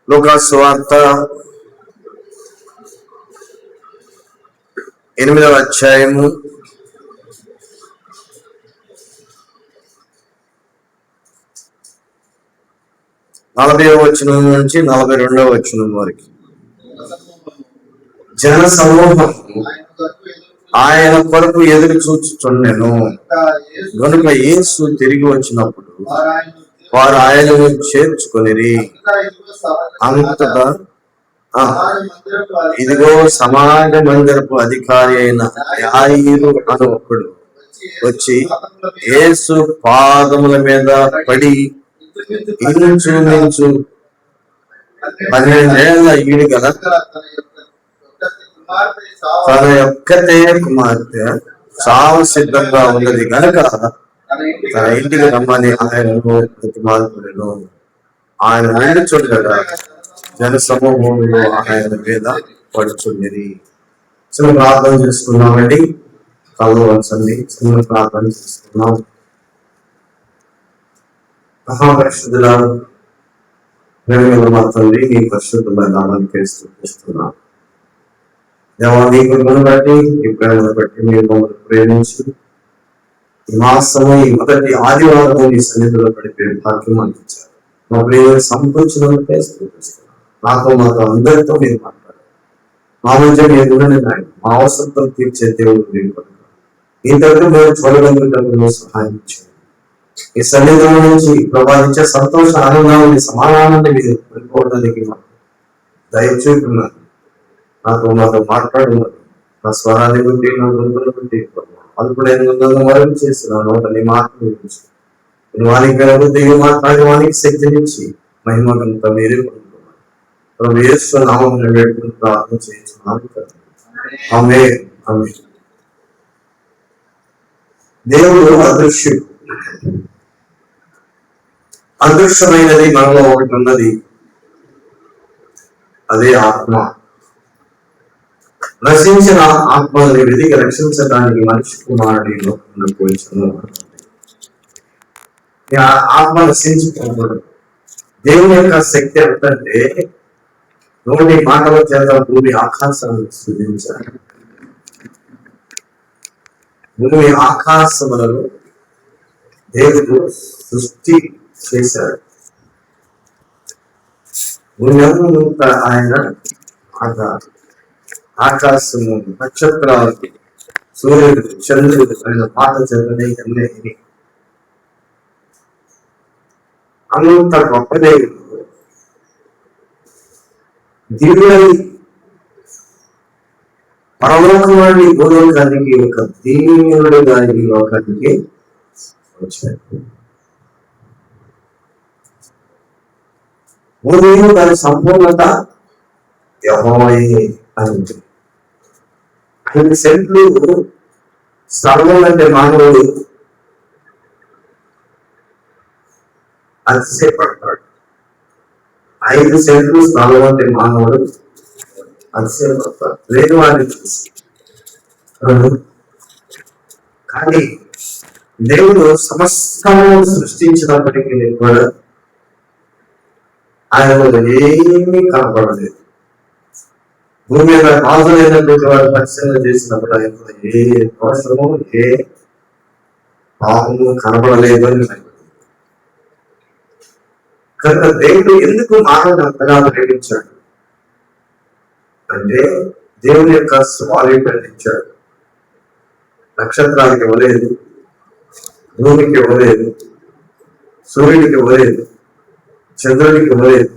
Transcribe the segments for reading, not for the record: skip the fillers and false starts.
లూకా సువార్త 8వ అధ్యాయము 40వ వచనం నుంచి 42వ వచనం వరకు. జన సమూహం ఆయన కొరకు ఎదురు చూచుచుండెను. కనుక యేసు తిరిగి వచ్చినప్పుడు వారు ఆయనను చేర్చుకొనిరి. అంతటా ఇదిగో సమాజ మందిరపు అధికారి అయిన యాయిరు అను ఒకడు వచ్చి యేసు పాదముల మీద పడి ఇంచుమించు 12 ఏళ్ల ఈడు గల తన యొక్కతే కుమార్తె చావు సిద్ధంగా ఉన్నది కనుక తన ఇంటికి రమ్మని ఆయనను ప్రతిమాలుకునేను. ఆయన వెళ్ళి చూడగా జన సమూహంలో ఆయన మీద పడుచుండేది. చిన్న ప్రార్థన చేసుకున్నామండి. కళ్ళు వంచండి. చిన్న ప్రార్థన చేసుకున్నాం. మహాపరిశుద్ధుల మా తండ్రి, నీ పరిశుద్ధమైన నామానికి స్తుతిస్తున్నాం. దేవా, నీ కృపను బట్టి, నీ ప్రేమను బట్టి మీరు మమ్మల్ని ప్రేమించి ఈ మాసము, ఈ మొదటి ఆదివారం నీ సన్నిధిలో పడిపోయే భాగ్యం అందించారు. మా ప్రేమ సంపూర్ణంగా స్తుతిస్తున్నాం. మాతో అందరితో మీరు మాట్లాడారు. మా మధ్య మీరు మా అవసరంతో తీర్చే దేవుడు మీరు కనుక ఈ దగ్గర మేము చూడగలుగుతాము. సహాయం చేయండి. ఈ సన్నిధిలో నుంచి ప్రభావించే సంతోష ఆనందాన్ని, సమాధానాన్ని మీరు పడిపోవడానికి మాకు దయచూపున్నారు. మాతో మాట్లాడున్నారు. నా స్వరాన్ని బట్టి, నా గొంతును బట్టి అల్పుడైన వరకు చేస్తున్నాను. నీ మాటలు వానికి వెలబుద్ధి మాట్లాడి వానికి శక్తినిచ్చి మహిమకంతా మీరే పొందుతున్నారు. ప్రభు యేసు నామమున వేడుకుని ప్రార్థన చేయించున్నాను. ఆమేన్. ఆమేన్. దేవుడు అదృశ్యుడు. అదృశ్యమైనది మనలో ఒకటి ఉన్నది, అదే ఆత్మ. నశించిన ఆత్మని వెతికి రక్షించడానికి మనిషి కుమారుడిలో పోయించను. ఆత్మ నశించుకోకూడదు. దేవుని యొక్క శక్తి ఎంతంటే నోటి మాటల చేత భూమి ఆకాశాలను సృజించారు. భూమి ఆకాశములను దేవుడు సృష్టి చేశాడు. భూమి ఆయన ఆకాశము, నక్షత్రాలు, సూర్యుడు, చంద్రుడు ఆయన పాట చదివి అంత గొప్ప దేవుడు. దివ్యుడై పరలోకవాణి భూలోకానికి ఒక దీనుడుగా ఈ లోకానికి వచ్చాడు. ఉదయం దాని సంపూర్ణత యెహోవాయే అని. 5 సెంట్లు స్థలం అంటే మానవుడు అతిశయపడతాడు. 5 సెంట్లు స్థలం అంటే మానవుడు అతిశయపడతాడు లేదు వాడిని చూసి. కానీ దేవుడు సమస్తము సృష్టించినప్పటికీ కూడా ఆయన ఏమీ కనపడలేదు. భూమి మీద రాజులైనటువంటి వారు పరిశీలన చేసినప్పుడు ఆయన ఏ దోషము, ఏ పాపము కనపడలేదు అని. కనుక దేవుడు ఎందుకు మానవుని అంతగా ప్రేమించాడు అంటే దేవుని యొక్క స్వాతంత్ర్యం ఇచ్చాడు. నక్షత్రానికి ఇవ్వలేదు, భూమికి ఇవ్వలేదు, సూర్యుడికి ఇవ్వలేదు, చంద్రుడికి ఇవ్వలేదు,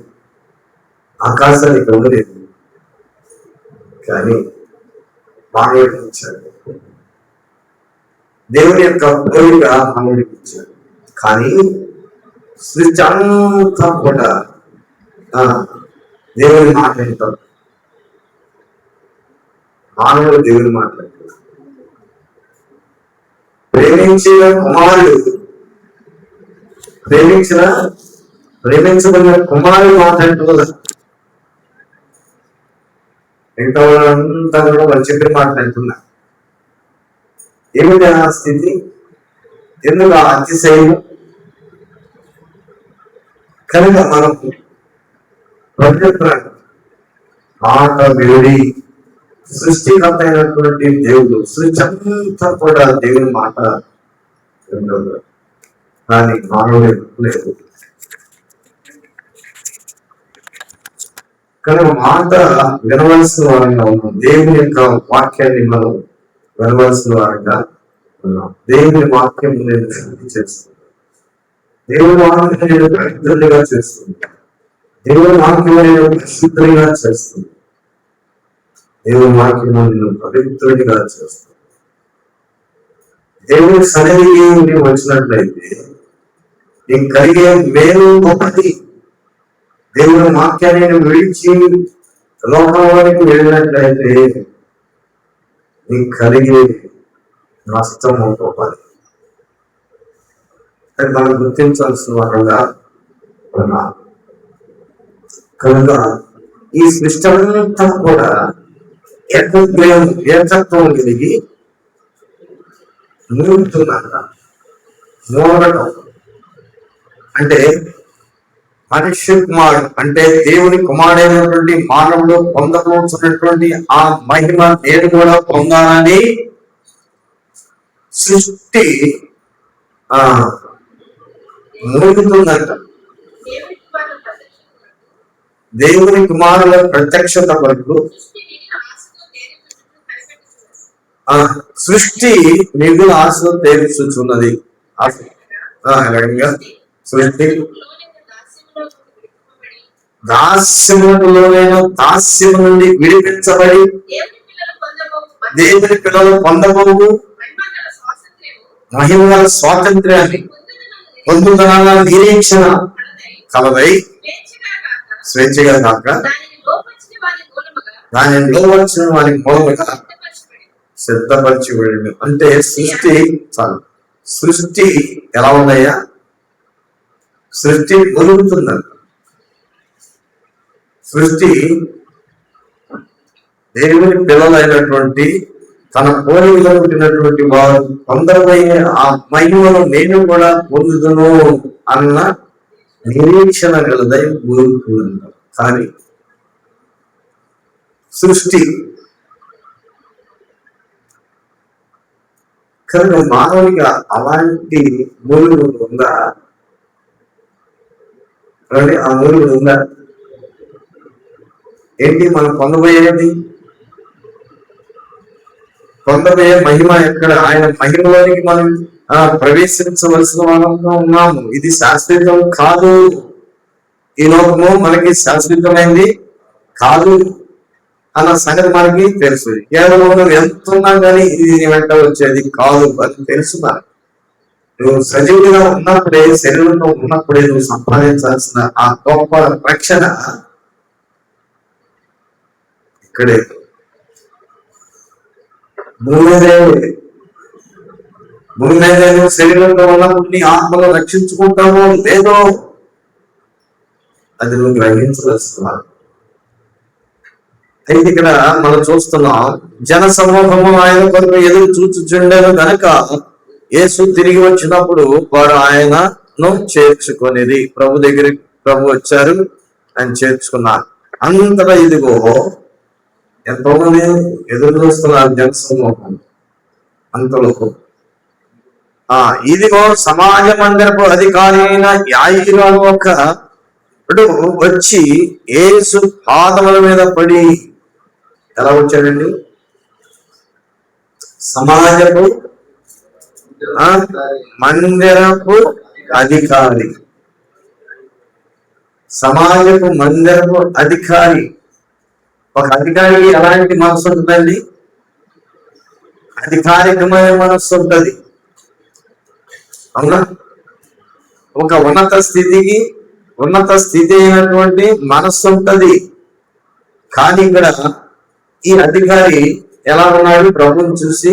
ఆకాశానికి ఇవ్వలేదు. కానీ మానవుడికి ఇచ్చాడు. దేవుని యొక్క పోలిక మానవుడికి ఇచ్చాడు. కానీ సృష్టి అంతా కూడా దేవుని మాట్లాడతాడు. మానవుడు దేవుని మాట్లాడతాడు. ప్రేమించిన కుమారుడు, ప్రేమించబడిన కుమారుడు మాట్లాడుతున్నా. మిగతా వాళ్ళంతా కూడా వాళ్ళు చెప్పి మాట్లాడుతున్నా. ఏమిటి ఆ స్థితి? ఎందుకు ఆ అతిశయం? కనుక మనం పవిత్ర మాట వేడి సృష్టికర్త అయినటువంటి దేవుడు, సృష్టి అంతా కూడా దేవుని మాట వింటుంది. కానీ మానవుడు లేదు. కనుక మాట వినవలసిన వారంగా ఉన్నాం. దేవుని యొక్క వాక్యాన్ని మనం వినవలసిన వారంగా ఉన్నాం. దేవుని వాక్యం నేను శుద్ధి చేస్తుంది. దేవుని వాక్యం నేను పవిత్రుడిగా చేస్తుంది. దేవుని వాక్యం నేను పరిశుద్ధుడిగా చేస్తుంది. దేవుని వాక్యం నేను పవిత్రుడిగా చేస్తుంది. దేవుని సన్నిధికి నీవు వచ్చినట్లయితే నీకు కలిగే మేలు గొప్పది. దేవుని వాక్యాన్ని విడిచి లోకంలోనికి వెళ్ళినట్లయితే నీకు కలిగే నష్టం గొప్పది. అది మనం గుర్తించాల్సిన వారుగా ఉన్నారు. కనుక ఈ సృష్టంతా కూడా ఏకత్వం కలిగి మూడుతుందంట. మూడటం అంటే మనిషి కుమారుడు అంటే దేవుని కుమారుడైనటువంటి మానవుడు పొందవలసినటువంటి ఆ మహిమ నేను కూడా పొందాలని సృష్టి మూడుతుందంట. దేవుని కుమారుల ప్రత్యక్షత వరకు సృష్టి మిగుల ఆశలో తేల్చుచున్నది. సృష్టి దాస్యములోనైనా దాస్యము నుండి విడిపించబడి దేవుని పిల్లలు పొందబోవు మహిమల స్వాతంత్ర్యాన్ని పొందుదనాల నిరీక్షణ కలదై స్వేచ్ఛగా కాక దానిలో వచ్చిన వారి మూలముగా సిద్ధపరచబడి. అంటే సృష్టి ఎలా ఉన్నాయా? సృష్టి ఒలుగుతుందంట. సృష్టి దేవుని పిల్లలైనటువంటి తన పోలికలో పుట్టినటువంటి వారు పొందబోయే ఆ మహిమను నేను కూడా పొందుదును అన్న నిరీక్షణ గలదై ఊరుకుందంట. కానీ సృష్టి కనుక మానవుడిగా అలాంటి మూలుగు ఉందా? ఆ మూలుగు ఉందా? ఏంటి మనం పొందబోయేది? పొందబోయే మహిమ ఎక్కడ? ఆయన మహిమలోనికి మనం ప్రవేశించవలసిన వాళ్ళంగా ఉన్నాము. ఇది శాశ్వతం కాదు. ఈ లోకము మనకి శాశ్వతమైంది కాదు అన్న సంగతి మనకి తెలుసు. కేవలం నువ్వు ఎంత ఉన్నా కానీ ఇది నీ వెంట వచ్చేది కాదు అని తెలుసున్నా. నువ్వు సజీవుడిగా ఉన్నప్పుడే, శరీరంలో ఉన్నప్పుడే నువ్వు సంపాదించాల్సిన ఆ గొప్ప రక్షణ ఇక్కడే. భూమి మీద శరీరంలో ఉన్నప్పుడు నీ ఆత్మలో రక్షించుకుంటామో లేదో అది నువ్వు గ్రహించవలసిన. అయితే ఇక్కడ మనం చూస్తున్నాం, జన సమూహము ఆయన కొరకు ఎదురు చూచుచుండేను కనుక యేసు తిరిగి వచ్చినప్పుడు వారు ఆయనను చేర్చుకొనిది. ప్రభు వచ్చారు, ఆయన చేర్చుకున్నారు. అంతటా ఇదిగో ఎంతో మంది ఎదురు చూస్తున్నారు జన సమూహం. అంతలో ఇదిగో సమాజ మందిరపు అధికారి అయిన యాయిరు ఒకడు వచ్చి యేసు పాదముల మీద పడి. ఎలా వచ్చాడండి? సమాజపు మందిరపు అధికారి. సమాజపు మందిరపు అధికారి. ఒక అధికారికి ఎలాంటి మనసు ఉంటుందండి? అధికారికమైన మనస్సు ఉంటుంది. అవునా? ఒక ఉన్నత స్థితి అయినటువంటి మనస్సు ఉంటుంది. కానీ ఇక్కడ ఈ అధికారి ఎలా ఉన్నాడు? ప్రభుని చూసి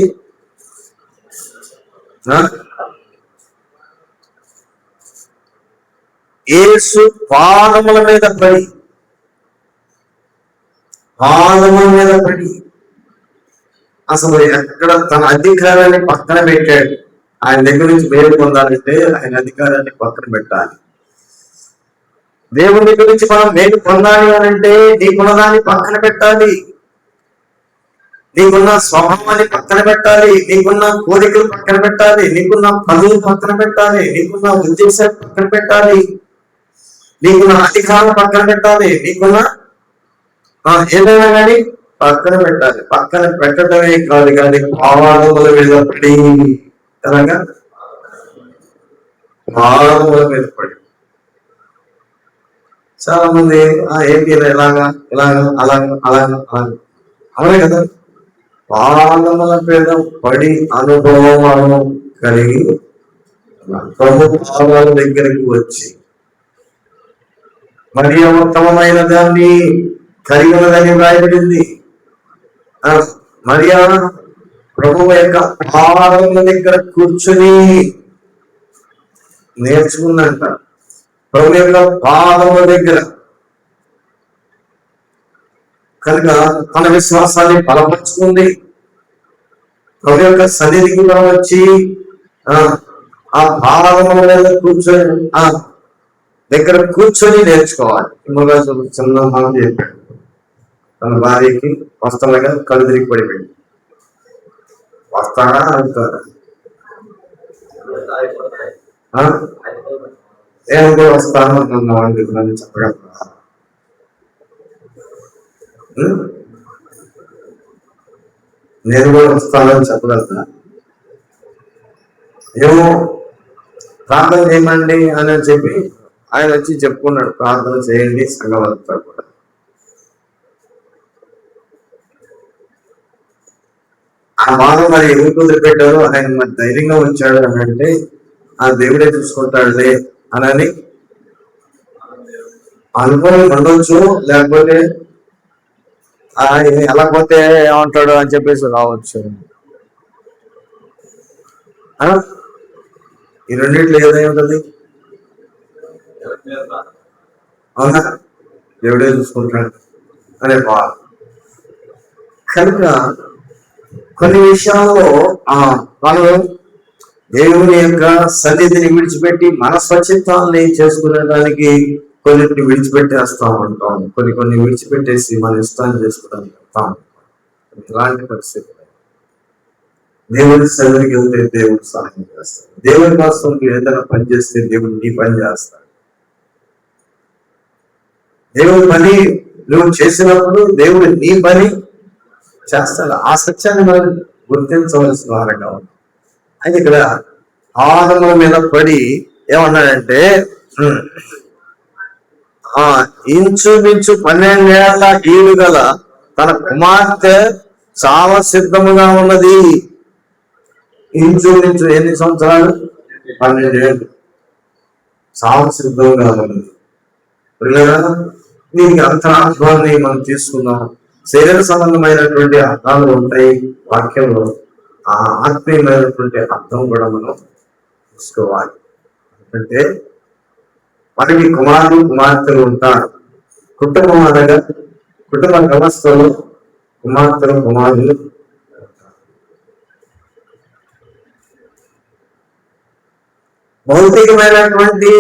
యేసు పాదముల మీద పడి అసలు ఎక్కడ తన అధికారాన్ని పక్కన పెట్టాడు. ఆయన దగ్గర నుంచి మేలు పొందాలంటే ఆయన అధికారాన్ని పక్కన పెట్టాలి. దేవుని దగ్గర నుంచి మనం మేలు పొందాలి అని అంటే నీకున్నదాన్ని పక్కన పెట్టాలి, నీకున్న స్వభావాన్ని పక్కన పెట్టాలి, నీకున్న కోరికలు పక్కన పెట్టాలి, నీకున్న పనులు పక్కన పెట్టాలి, నీకున్న ఉద్దేశాలు పక్కన పెట్టాలి, నీకున్న అధికారం పక్కన పెట్టాలి, నీకున్న ఏదైనా కానీ పక్కన పెట్టాలి. పక్కన పెట్టడమే కాదు కానీ పాదముల మీద పడి అనగా పాదముల మీద పడి. చాలా మంది ఏంటి ఇలాగా ఇలాగా అలాగా అలాగా అలాగా అవే కదా, పాదముల మీద పడి అనుభవం కలిగి ప్రభు పాదాల దగ్గరికి వచ్చి మరి ఉత్తమమైన దాన్ని కలిగి ఉన్నదని వ్రాయబడింది. మరియా ప్రభువు యొక్క పాదముల దగ్గర కూర్చుని నేర్చుకుందంట. ప్రభు యొక్క పాదముల దగ్గర కనుక తన విశ్వాసాన్ని బలపరుచుకుంది. ప్రభు యొక్క సన్నిధికి వచ్చి ఆ పాదముల మీద కూర్చొని దగ్గర కూర్చొని నేర్చుకోవాలి. చిన్న మనం చెప్పాడు, తన భార్యకి వస్తాగా కళ్ళు తిరిగి పడిపోయింది. వస్తాడా అంటారా? నేను కూడా వస్తాను నన్ను చెప్పగలరా? నేను కూడా వస్తానని చెప్పగలరా? ఏమో ప్రార్థన చేయమండి అని చెప్పి ఆయన వచ్చి చెప్పుకున్నాడు, ప్రార్థన చేయండి సంఘమంతా కూడా. ఆ బాధ మరి ఎవరు కుదిరిపెట్టారో ఆయన మరి ధైర్యంగా ఉంచాడు అని అంటే ఆ దేవుడే చూసుకుంటాడులే అని అనుభవం ఉండొచ్చు, లేకపోతే ఎలా పోతే ఏమంటాడు అని చెప్పేసి రావచ్చు. ఈ రెండిట్లో ఏదై ఉంటుంది? అవునా, దేవుడే చూసుకుంటాడు అనే బాధ. కనుక కొన్ని విషయాల్లో మనం దేవుని యొక్క సన్నిధిని విడిచిపెట్టి మన స్వచ్ఛతాన్ని చేసుకునేదానికి కొన్నిటిని విడిచిపెట్టేస్తా ఉంటాం, కొన్ని విడిచిపెట్టేసి మన ఇష్టాన్ని చేసుకోవడానికి వెళ్తాం. ఇలాంటి పరిస్థితి దేవుడి సన్నిధికి వెళ్తే దేవుడు సహాయం చేస్తాడు. దేవుడి కోసం ఏదైనా పని చేస్తే దేవుడు నీ పని చేస్తాడు. దేవుడి పని నువ్వు చేసినప్పుడు దేవుడు నీ పని చేస్తాడు. ఆ సత్యాన్ని మనం గుర్తించవలసిన వారంగా ఉంది. అయితే ఇక్కడ పాదముల మీద పడి ఏమన్నాడంటే ఇంచుమించు 12 ఏళ్ల ఈడు గల తన కుమార్తె చాలా సిద్ధముగా ఉన్నది. ఇంచుమించు ఎన్ని సంవత్సరాలు? 12 ఏళ్ళు. చాలా సిద్ధంగా ఉన్నది. దీనికి అంతరార్థాన్ని మనం తీసుకున్నాం. శరీర సంబంధమైనటువంటి అర్థాలు ఉంటాయి వాక్యంలో, ఆ ఆత్మీయమైనటువంటి అర్థం కూడా మనం చూసుకోవాలి. అంటే మనకి కుమారుడు కుమార్తెలు ఉంటారు. కుటుంబం అనగా కుటుంబ వ్యవస్థలో కుమార్తెలు కుమారులు. భౌతికమైనటువంటి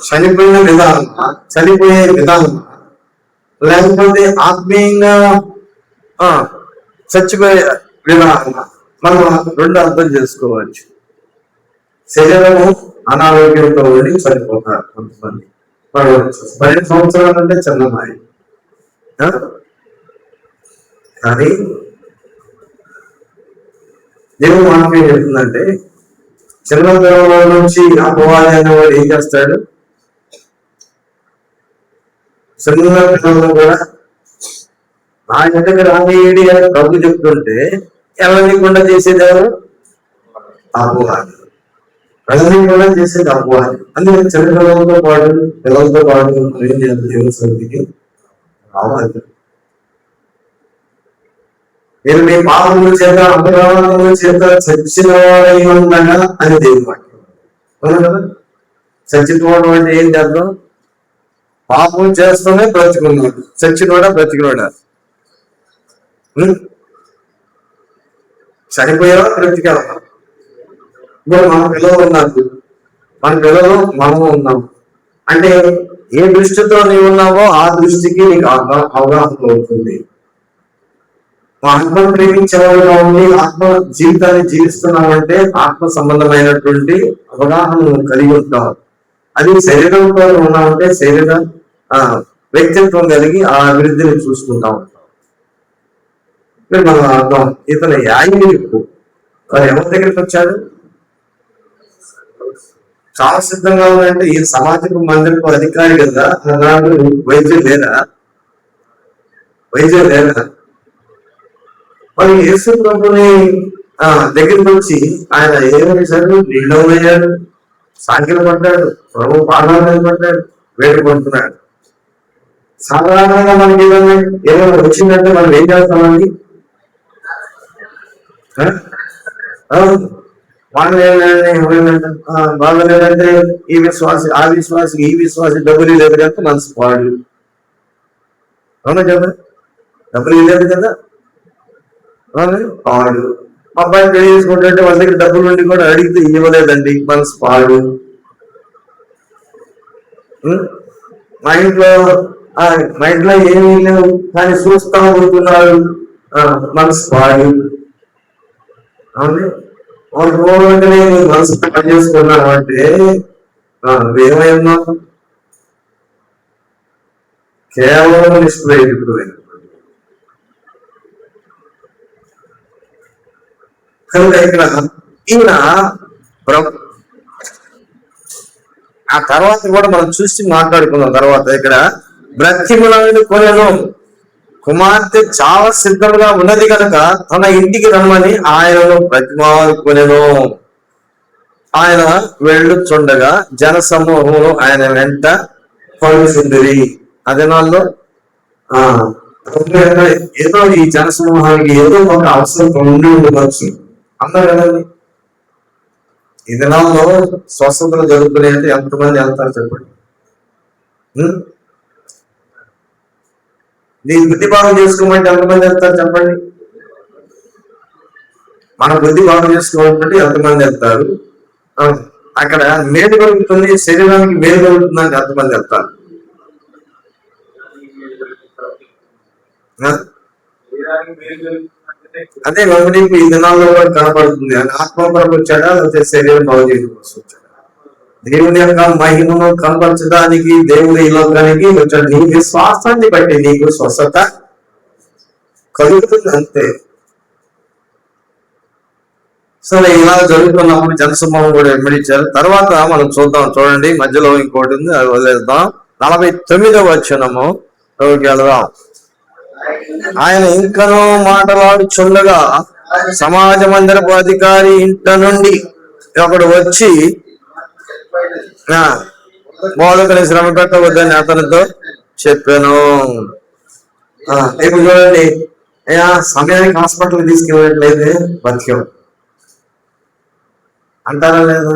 చనిపోయే విధానం లేకపోతే ఆత్మీయంగా చచ్చిపోయే విధానం మనం రెండు అర్థం చేసుకోవచ్చు. శరీరము అనారోగ్యంతో ఉండి చనిపోతారు కొంతమంది. 12 సంవత్సరాలు అంటే చిన్నమాయి. కానీ దేవుడు మనకి ఏం చెప్తుందంటే, చిన్న పిల్లల నుంచి అపవాది అనేవాడు ఏం చేస్తాడు? చిన్న పిల్లలు కూడా నా ఇంటికి రానియడి అని ప్రభు చెప్తుంటే ఎవరికుండా చేసేదేమో అపవాది, వెళ్ళనీయకుండా చేసేది అపవాది. అందుకని చిన్న పిల్లలతో పాటు దేవుని సన్నిధికి రావాలి. మీరు మీ పాపముల చేత అపరాధముల చేత చచ్చిన వాడై ఉండగా అని దేవుని వాక్యం. అవును కదా? చచ్చిపోవడం అంటే ఏంటి అర్థం? పాపం చేస్తూనే బ్రతికున్నాడు, చచ్చినోడా బ్రతికినోడా? చనిపోయావా బ్రతికావా? ఇప్పుడు మన పిల్లలు ఉన్నారు, మన పిల్లలు మనము ఉన్నాం అంటే ఏ దృష్టితో నీవు ఉన్నావో ఆ దృష్టికి నీకు అవగాహన అవుతుంది. ఆత్మను ప్రేమించేవాడుగా ఉండి ఆత్మ జీవితాన్ని జీవిస్తున్నామంటే ఆత్మ సంబంధమైనటువంటి అవగాహన కలిగి ఉంటాం. అది శరీరంతో ఉన్నామంటే శరీర వ్యక్తిత్వం కలిగి ఆ అభివృద్ధిని చూసుకుంటా ఉంటాం. మనం అర్థం ఇతను యాజ్ఞికుడు వారు ఎవరి దగ్గరికి వచ్చాడు? చాలా సిద్ధంగా ఉన్నాయంటే ఈ సమాజపు మందిరపు అధికారి కదా అన్నాడు. వైద్యం లేదా? మరి యేసు ప్రభుని దగ్గరికి వచ్చి ఆయన ఏమని సార్ నీళ్ళు అయ్యాడు, సాంఖ్యం పడ్డాడు, ప్రభు పాదాలు పడ్డాడు, వేడుకుంటున్నాడు. సాధారణంగా మనకి ఏమైనా వచ్చిందంటే మనం ఏం చేస్తామండి? వాళ్ళు ఏమైందంటే బాగలేదంటే ఈ విశ్వాసి ఆ విశ్వాసి ఈ విశ్వాసి డబ్బులు లేదు కదా మనసు పాడు. అవునా కదా? డబ్బులు లేదు కదా పాడు. అబ్బాయిని పెళ్లి చేసుకుంటే వాళ్ళ దగ్గర డబ్బులు ఉండి కూడా అడిగితే ఇవ్వలేదండి మనసు పాడు. మా ఇంట్లో ఏమీ లేవు కానీ చూస్తా ఉంటున్నాడు మనసు పాడు. అవును వాళ్ళు రోజునే మనసు పని చేసుకున్నావు అంటే ఏమైనా కేవలం నిష్ప్రయోజకుడు. కనుక ఇక్కడ ఈయన ఆ తర్వాత కూడా మనం చూసి మాట్లాడుకున్నాం. తర్వాత ఇక్కడ బ్రతిమలాడిని కొనెను, కుమార్తె చాలా సిద్ధంగా ఉన్నది కనుక తన ఇంటికి రమ్మని ఆయనను బ్రతిమాలుకొనెను. ఆయన వెళ్ళుచుండగా జన సమూహంలో ఆయన వెంట పడుచుండిరి. అదే నాల్లో ఏదో ఈ జన సమూహానికి ఏదో ఒక అవసరం ఉండి ఉండవచ్చు అన్నారు కదండి. ఈ దినాల్లో స్వస్థతలు జరుగుతున్నాయంటే ఎంతమంది వెళ్తారు చెప్పండి? నీ బుద్ధి బాగు చేసుకోమంటే ఎంతమంది వెళ్తారు చెప్పండి? మన బుద్ధి బాగు చేసుకోవాలంటే ఎంతమంది వెళ్తారు? అక్కడ మేలు కలుగుతుంది, శరీరానికి మేలు కలుగుతుందంటే ఎంతమంది వెళ్తారు? అదే గమనింపు ఈ దినాల్లో కూడా కనపడుతుంది. ఆత్మపరం వచ్చాడా లేకపోతే శరీరం బాగు చేయడం కోసం వచ్చాడా? దేవుని యొక్క మహిమను కనపరచడానికి దేవుని ఈ లోకానికి వచ్చాడు. నీ విశ్వాసాన్ని బట్టి నీకు స్వస్థత కలుగుతుంది అంతే. సరే, ఇలా జరుగుతున్నప్పుడు జనసమూహం కూడా వెంబడించారు. తర్వాత మనం చూడండి, మధ్యలో ఇంకోటి ఉంది, అది వదిలేద్దాం. 49వ వచనము వెళ్దాం. ఆయన ఇంకనూ మాట్లాడుచుండగా సమాజ మందిరపు అధికారి ఇంట నుండి ఒకడు వచ్చి బోధకుని శ్రమ పెట్టవద్దని అతనితో చెప్పాను. ఇప్పుడు చూడండి, సమయానికి హాస్పిటల్ తీసుకెళ్ళట్లేదు బతికేం అంటారా లేదా?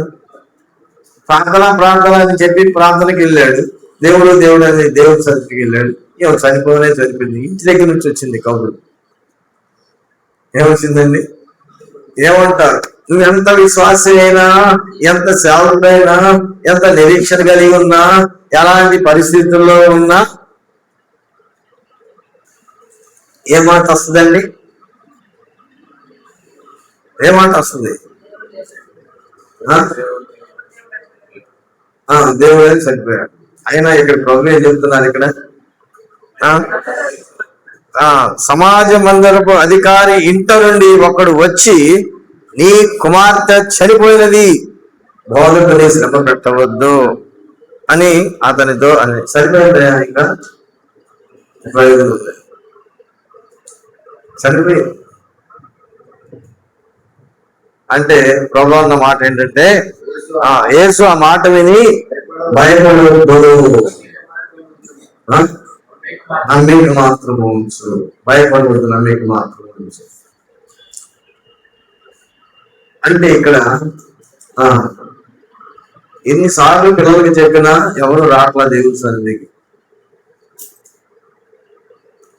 ప్రార్థన అని చెప్పి ప్రార్థనకి వెళ్ళాడు, దేవుడు అని దేవుడి సన్నిధికి వెళ్ళాడు. ఎవరు చనిపోనే చనిపోయింది. ఇంటి దగ్గర నుంచి వచ్చింది కబురు. ఏమొచ్చిందండి? ఏమంటారు? నువ్వు ఎంత విశ్వాసి అయినా, ఎంత సేవకుడైనా, ఎంత నిరీక్షణ కలిగి ఉన్నా, ఎలాంటి పరిస్థితుల్లో ఉన్నా ఏ మాట వస్తుందండి? ఏ మాట వస్తుంది? దేవుడు అని చనిపోయాడు. అయినా ఇక్కడ ప్రభు ఏం చెప్తున్నారు? ఇక్కడ సమాజ మందిరపు అధికారి ఇంట నుండి ఒకడు వచ్చి నీ కుమార్తె చనిపోయినది, బోధకుని శ్రమ పెట్టవద్దు అని అతనితో అని. సరిపోయింది. ఇంకా చనిపోయి అంటే ప్రభు అన్న మాట ఏంటంటే, యేసు ఆ మాట విని భయపడవద్దు, నమ్మిక మాత్రం ఉంచు, భయపడవద్దు, నమ్మిక మాత్రం ఉంచు అంటే ఇక్కడ ఎన్నిసార్లు పిల్లలకి చెప్పినా ఎవరు రాట్లా దేవుని సన్నిధికి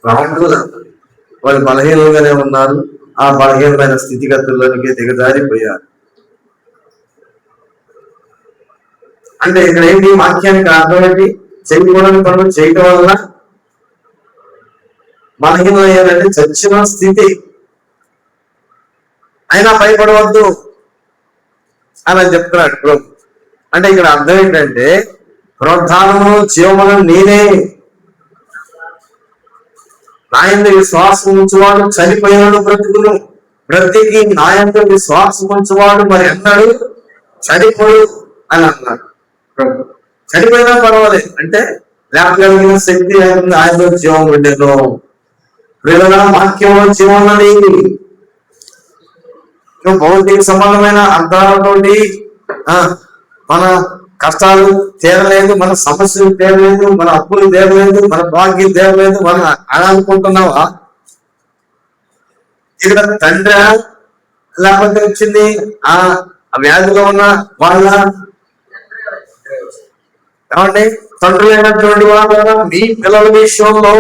రావట్లా. వాళ్ళు బలహీనంగానే ఉన్నారు. ఆ బలహీనమైన స్థితిగతుల్లోనికి దిగజారిపోయారు. అంటే ఇక్కడ ఏంటి వాక్యానికి అర్థం ఏంటి? చేయకూడని పనులు చేయటం వల్ల బలహీనం అయ్యారంటే చచ్చిన స్థితి, అయినా భయపడవద్దు అని చెప్తున్నాడు ప్రభు. అంటే ఇక్కడ అర్థం ఏంటంటే పునరుద్ధానము జీవమును నేనే, నా యందు విశ్వాసం ఉంచువాడు చనిపోయినాడు బ్రతుకును, బ్రతికి నా యందు విశ్వాసం ఉంచువాడు మరి అన్నాడు చనిపోడు అని అన్నాడు ప్రభు. చనిపోయినా పర్వాలేదు అంటే లేపగలిగిన శక్తి లేకుండా ఆయనలో జీవం ఉండేను. ప్రేరణ వాక్యంలో జీవం ఉన్నది. భౌతిక సంబంధమైన అర్థాలతోటి మన కష్టాలు తీరలేదు, మన సమస్యలు తీరలేదు, మన అప్పులు తీరలేదు, మన భాగ్యం తీరలేదు, మనం అని అనుకుంటున్నావా? ఇక్కడ తండ్రి లేకపోతే వచ్చింది ఆ వ్యాధిలో ఉన్న వాళ్ళ ఏమంటే తండ్రులు అయినటువంటి వాళ్ళ మీ పిల్లల విషయంలో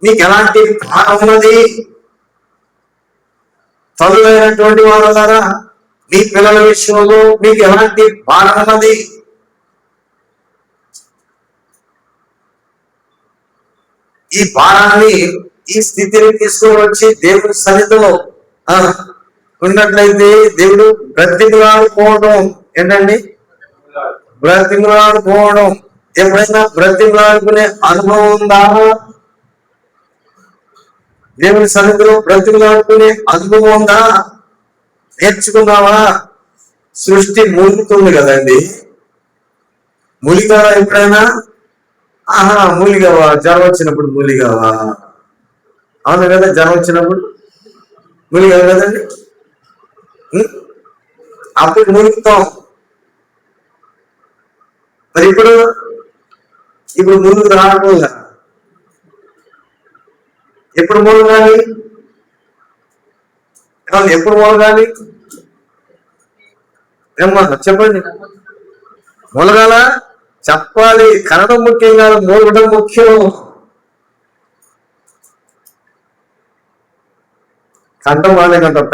మీకు ఎలాంటి భారం ఉన్నది? తల్లులైనటువంటి వాళ్ళ ద్వారా మీ పిల్లల విషయంలో మీకు ఎలాంటి భారం ఉన్నది? ఈ భారాన్ని, ఈ స్థితిని తీసుకొని వచ్చి దేవుడి సన్నిధిలో ఉన్నట్లయితే దేవుడు బ్రతిమలాడుకోవడం ఏంటండి? బ్రతిమలాడుకోవడం. ఎప్పుడైనా బ్రతిమలాడుకునే అనుభవం ఉందా? దేవుడి సన్నిధిలో బ్రతిమలాడుకునే అనుభవం ఉందా? నేర్చుకున్నావా? సృష్టి మూలుగుతుంది కదండి, మూలిగావా ఎప్పుడైనా? మూలిగావా? జ్వరం వచ్చినప్పుడు మూలిగావా? అవును కదా, జ్వరం వచ్చినప్పుడు మూలిగావు కదండి, అప్పుడు మూలుగుతాం. మరి ఇప్పుడు మూలుగు రాకుండా ఎప్పుడు మూలగాలి? ఎప్పుడు మూలగాలి? ఏమ్మా చెప్పండి. మూలగాల చెప్పాలి. కనడం ముఖ్యం కాదు, మూలగడం ముఖ్యం. కంఠం వాళ్ళే కంటాం,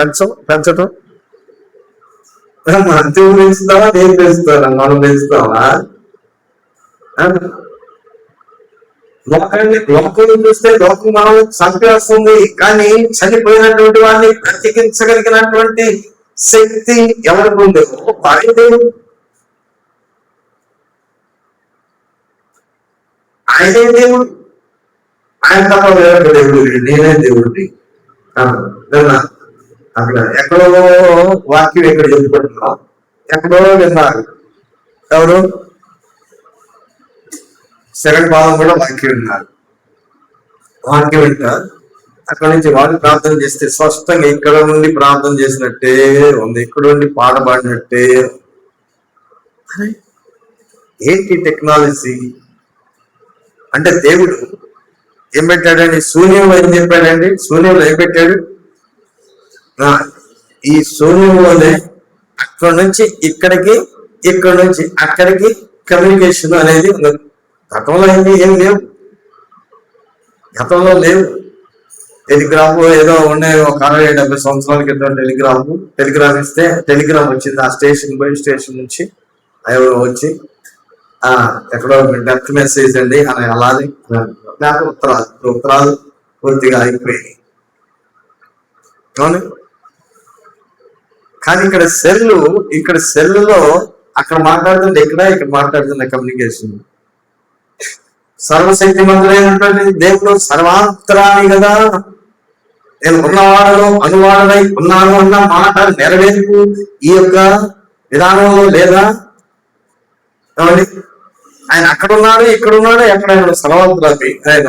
పెంచటం దేవుడు పెంచుతావా? నేను పెంచుతారా? మనం పెంచుతావా? లోకం చూస్తే లోకం మనం చంపేస్తుంది, కానీ చనిపోయినటువంటి వాడిని బ్రతికించగలిగినటువంటి శక్తి ఎవరికి ఉంది? ఆయనే దేవుడు. ఆయన తప్ప వేరొక దేవుడు, నేనే దేవుడిని. అక్కడ ఎక్కడో వాక్యం ఎక్కడ చెప్పుకుంటున్నాం, ఎక్కడో విన్నారు. ఎవరు? సెకండ్ భాగం కూడా వాక్యం విన్నారు. వాక్యం వింటారు, అక్కడ నుంచి వాళ్ళు ప్రార్థన చేస్తే స్పష్టంగా ఇక్కడ నుండి ప్రార్థన చేసినట్టే ఉంది, ఇక్కడ నుండి పాట పాడినట్టే. ఏంటి టెక్నాలజీ అంటే? దేవుడు ఏం పెట్టాడండి? శూన్యంలో ఏం చెప్పాడండి? శూన్యంలో ఏం పెట్టాడు? ఈ శూన్యంలోనే అక్కడ నుంచి ఇక్కడికి, ఇక్కడ నుంచి అక్కడికి కమ్యూనికేషన్ అనేది ఉంది. గతంలో ఏం లేవు, గతంలో లేవు. టెలిగ్రాఫ్ ఏదో ఉన్నాయి, ఒక 60-70 సంవత్సరాల క్రితం టెలిగ్రామ్ ఇస్తే టెలిగ్రామ్ వచ్చింది. ఆ స్టేషన్ పోయి స్టేషన్ నుంచి ఎవరో వచ్చి ఎక్కడో డెత్ మెసేజ్ అండి అని అలానే ఉత్తరాలు పూర్తిగా అయిపోయాయి. అవును, కానీ ఇక్కడ సెల్లులో అక్కడ మాట్లాడుతుంది, ఇక్కడ మాట్లాడుతున్న కమ్యూనికేషన్. సర్వశక్తి మంత్రులైనటువంటి దేవుడు సర్వాంతరాన్ని కదా. నేను ఉన్నవాడలో అనువాడనై ఉన్నాను అన్న మాట నెరవేర్పు ఈ యొక్క విధానంలో లేదా? ఆయన అక్కడున్నాడు, ఇక్కడున్నాడు, ఎక్కడైనా సర్వాంతరాన్ని ఆయన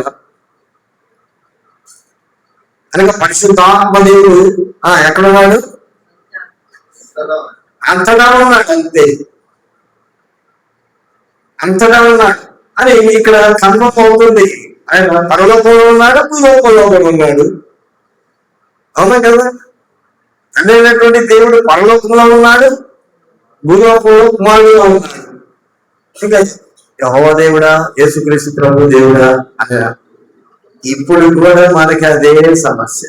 అనగా పరిశుద్ధాత్మ దేవుడు ఎక్కడున్నాడు? అంతటా ఉన్నాడు, అంతే, అంతటా ఉన్నాడు అని ఇక్కడ కన్ఫర్మ్ అవుతుంది. ఆయన పరలోకంలో ఉన్నాడు, భూలోకంలో ఉన్నాడు. అవునా కదా? అనేటువంటి దేవుడు పరలోకంలో ఉన్నాడు, భూలోకంలో కుమారుడుగా ఉన్నాడు. ఇంకా యెహోవా దేవుడా, యేసుక్రీస్తు ప్రభు దేవుడా అని ఇప్పుడు కూడా మనకి అదే సమస్య,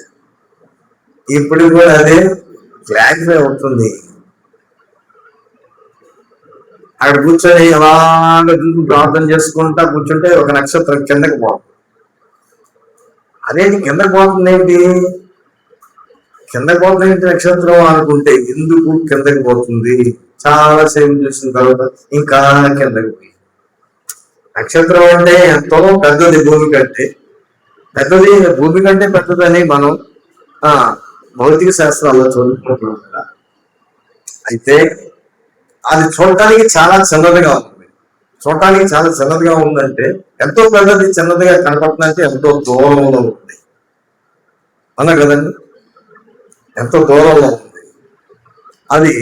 ఇప్పుడు కూడా అదే క్లారిఫై అవుతుంది. అక్కడ కూర్చొని అలాగ చూసి ప్రార్థన చేసుకుంటా కూర్చుంటే ఒక నక్షత్రం కిందకి పోతుంది. అదేంటి కిందకి పోతుంది ఏంటి, కిందకి పోతుంది ఏంటి నక్షత్రం అనుకుంటే, ఎందుకు కిందకి పోతుంది? చాలా సేపు చూసిన తర్వాత ఇంకా కిందకి పోయి, నక్షత్రం అంటే ఎంతో పెద్దది, భూమి కంటే పెద్దది, భూమి కంటే పెద్దదని మనం భౌతిక శాస్త్రాల్లో చదువుకుంటున్నాం కదా. అయితే అది చూడటానికి చాలా చిన్నదిగా ఉంది. చూడటానికి చాలా చిన్నదిగా ఉందంటే ఎంతో పెద్దది చిన్నదిగా కనపడుతుందంటే ఎంతో దూరంలో ఉంది అన్నా కదండి, ఎంతో దూరంలో ఉంది అది.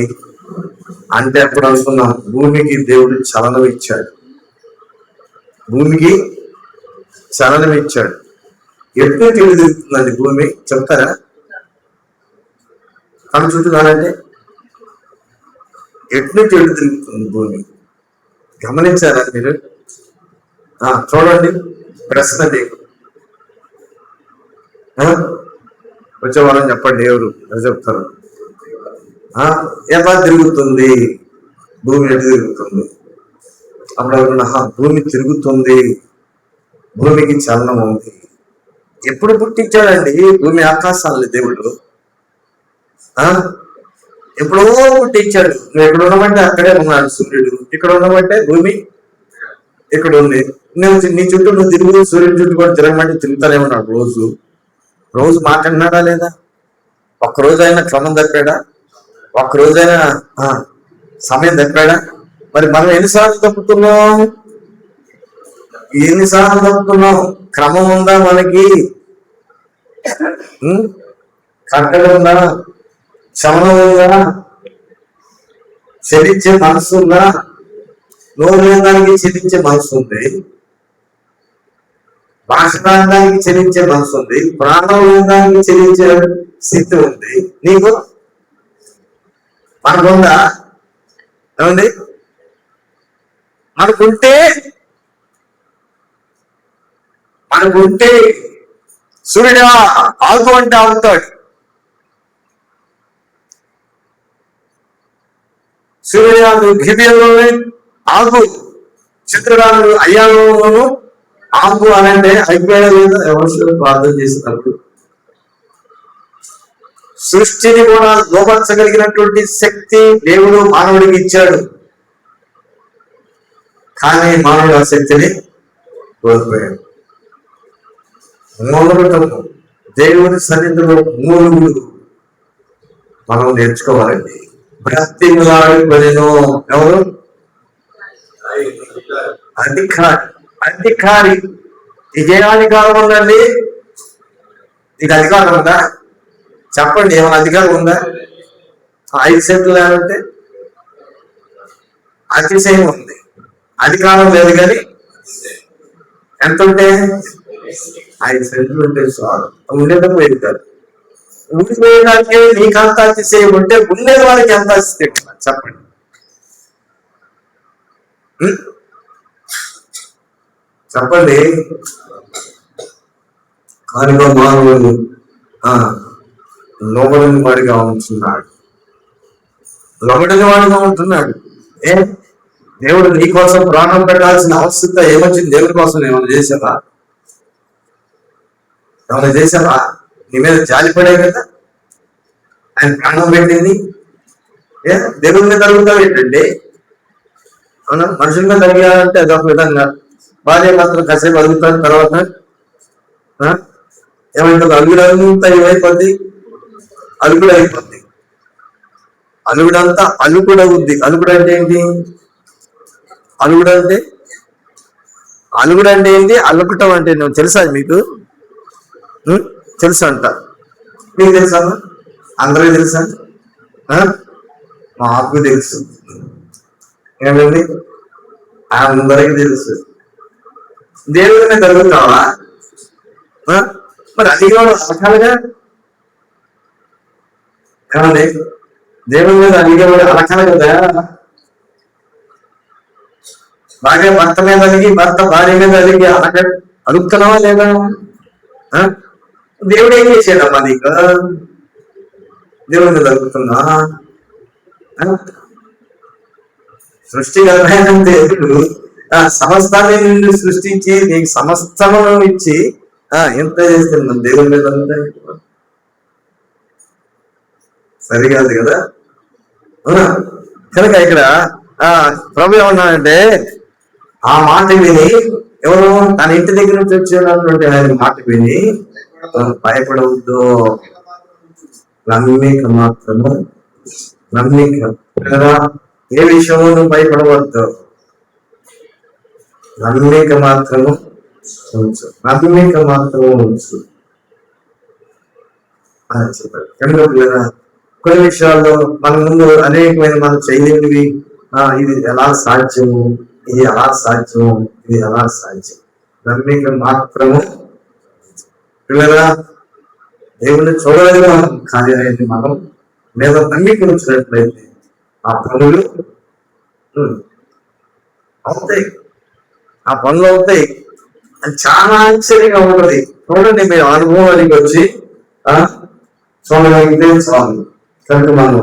అంటే అప్పుడు అనుకున్నాం, భూమికి దేవుడు చలనం ఇచ్చాడు, భూమికి చలనం ఇచ్చాడు. ఎప్పుడు తిరుగుతుందండి భూమి చెప్తారా? కళ్ళు చుట్టూ కానంటే ఎట్లు తిరుగుతుంది భూమి, గమనించారా మీరు? చూడండి, ప్రశ్న మీకు వచ్చేవాళ్ళని చెప్పండి, ఎవరు అది చెప్తారు? ఎలా తిరుగుతుంది భూమి, ఎటు తిరుగుతుంది? అప్పుడు అనుకున్నా, భూమి తిరుగుతుంది, భూమికి చలనం ఉంది. ఎప్పుడు పుట్టించాడండి భూమి ఆకాశాలని దేవుడు? ఎప్పుడో పుట్టించాడు. నువ్వు ఎక్కడ ఉన్నామంటే అక్కడే ఉన్నాడు సూర్యుడు, ఇక్కడ ఉన్నామంటే భూమి ఇక్కడ ఉంది. నువ్వు నీ చుట్టూ నువ్వు తిరుగు, సూర్యుడి చుట్టూ కూడా తిరగమంటే తిరుగుతానే ఉన్నాడు. రోజు మాట్లాడినాడా లేదా? ఒక్కరోజైనా క్రమం తప్పాడా? ఒక్కరోజైనా సమయం తప్పాడా? మరి మనం ఎన్నిసార్లు తప్పుతున్నాం? క్రమం ఉందా మనకి? కట్టడం ఉందా? శమనం ఉందా? చెల్లించే మనసు ఉందా? నోరు లేదానికి చెల్లించే మనసు ఉంది, భాషడానికి చెల్లించే మనసు ఉంది, ప్రాణం లేదానికి చెల్లించే స్థితి ఉంది. నీకు మనకుందా? ఏమండి, మనకుంటే సూర్యుడు ఆగు అంటే ఆగుతాడు, సూర్యుడు గిబియంలోనే ఆగు, చంద్రుడు అయ్యాలోను ఆగు అని అంటే అయిపోయా లేదా? ఎవరు ప్రార్థన చేసినప్పుడు సృష్టిని కూడా లోపరచగలిగినటువంటి శక్తి దేవుడు మానవుడికి ఇచ్చాడు. కానీ మానవుడు ఆ శక్తిని కోల్పోయాడు. మూలగటము దేవుని సన్నిధిలో మూలుగుడు మనం నేర్చుకోవాలండి. బ్రతిమలాడుకొనెను ఎవరు? అధికారి. ఇదే అధికారం ఉందండి? నీకు అధికారం ఉందా? చెప్పండి, ఏమైనా అధికారం ఉందా? 5 సెంట్లు లేదంటే అతిశయం ఉంది. అధికారం లేదు కానీ ఎంత ఉంటే 5 సెంట్లు ఉంటే చాలు. ఉండేటప్పుడు వెళ్తారు. ఉండిపోయేదానికి నీకు అంత అతిశయం ఉంటే ఉండేది వాళ్ళకి ఎంత అతిశయం? చెప్పండి. చెప్పండి. కనుక మానవుడు లోబడిన వాడిగా ఉంటున్నాడు, లోబడిన వాడిగా ఉంటున్నాడు. దేవుడు నీ కోసం ప్రాణం పెట్టాల్సిన అవసరం ఏమొచ్చింది? దేవుడి కోసం ఏమైనా చేసావా? నీ మీద జాలిపడే కదా ఆయన ప్రాణం పెట్టింది. దేవుడి మీద అడుగుతావు ఏంటండి? అవునా? మనుషుల మీద అడిగాలంటే అదొక విధంగా, భార్య మాత్రం కాసేపు అడుగుతాను, తర్వాత ఏమంటుంది? అలుగుడంతా ఏమైపోద్ది? అలుగుడు అయిపోద్ది. అలుగుడంతా అలుగుడు అవుద్ది. అలుగుడు అంటే ఏంటి? అలుగుడు అంటే ఏంటి? అలుగుటం అంటే నువ్వు తెలుసా? మీకు తెలుసా అంట? మీకు తెలుసా? అందరికీ తెలుసా? మాకు తెలుసు. ఏమండి, అందరికీ తెలుసు. దేవుడి మీద అడుగుతావా? మరి అడిగేవాడు అలకాలుగా. ఏమండి, దేవుడి మీద అడిగేవాడు అలకాలి కదా. భార్య భర్త మీద అడిగి, భర్త భార్య మీద అడిగి అడుగుతున్నావా లేదా? దేవుడు ఏం చేసాడమ్మా నీకు? దేవుడి మీద అడుగుతున్నా. సృష్టికరమైన దేవుడు సమస్తాన్ని నుండి సృష్టించి నీకు సమస్తమును ఇచ్చి ఎంత చేస్తున్నాం దేవుని మీద అంతా సరికాదు కదా. కనుక ఇక్కడ ప్రభు ఏమన్నాడంటే ఆ మాట విని ఎవరు తన ఇంటి దగ్గర నుంచి వచ్చేటటువంటి ఆయన మాట విని భయపడవద్దు, నమ్మిక మాత్రము నమ్మిక ఏ విషయము నువ్వు భయపడవద్దు, నమ్మిక మాత్రము ఉంచు, నమ్మిక మాత్రము ఉంచు అని చెప్పారు. కనుక పిల్లరా కొన్ని విషయాల్లో మన ముందు అనేకమైన మనం చేయలేనివి, ఇది ఎలా సాధ్యము, ఇది ఎలా సాధ్యము, ఇది ఎలా సాధ్యం, నమ్మిక మాత్రము పిల్లరా దేవుని చూడలేదు కార్యాలయాన్ని మనం లేదా నమ్మిక ఉంచినట్లయితే ఆ పనులు అవుతాయి, ఆ పనులు అవుతాయి. అది చాలా ఆశ్చర్యంగా ఉంటుంది. చూడండి, మీరు అనుభవానికి వచ్చి చూడగలిగితే చాలు. కనుక మనం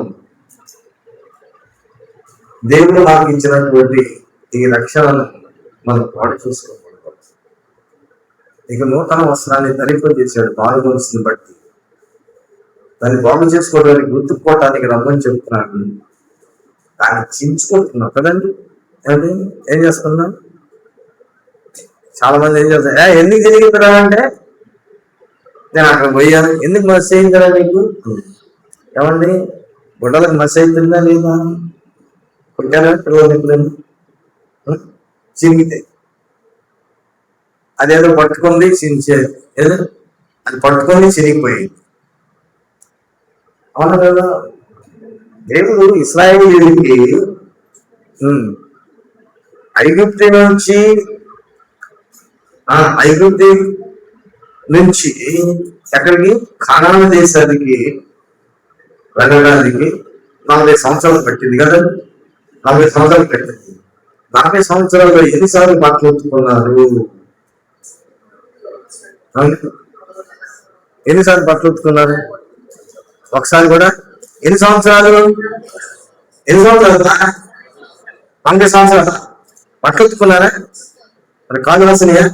దేవుడు నాకు ఇచ్చినటువంటి ఈ రక్షణను మనం పాడు చూసుకోకూడదు. ఇక నూతన వస్త్రాన్ని ధరింపజేశాడు బాలు మనసుని బట్టి, దాన్ని బాగు చేసుకోవడానికి గుర్తుకోవటానికి రమ్మని చెప్తున్నాడు. దాన్ని చించుకుంటున్నాం కదండి. ఏం చేస్తున్నాం? చాలా మంది ఏం చేస్తారు, ఎందుకు జరిగిందా అంటే నేను అక్కడ పోయాను, ఎందుకు మస్ అయిందా నీకు? ఏమండి గుడ్డలకు మస్ అవుతుందా లేదా? కొట్టారా పిల్లలు ఎప్పుడైనా? చిరిగితే అదేదో పట్టుకుంది ఏదో అది పట్టుకొని చిరిగిపోయింది. అవునా కదా? దేవుడు ఇశ్రాయేలీయులకి ఐగుప్తు నుంచి ఎక్కడికి కానాను దేశానికి వెళ్ళడానికి 40 సంవత్సరాలు పట్టింది కదా. 40 సంవత్సరాలు పట్టింది. 40 సంవత్సరాల్లో ఎన్నిసార్లు బట్టలు ఉతుకున్నారు? ఎన్నిసార్లు బట్టలు ఉతుకున్నారు? ఒకసారి కూడా. ఎన్ని సంవత్సరాలు 40 సంవత్సరాలు బట్టలు ఉతుకున్నారా? మరి కాదు రాసినాయా?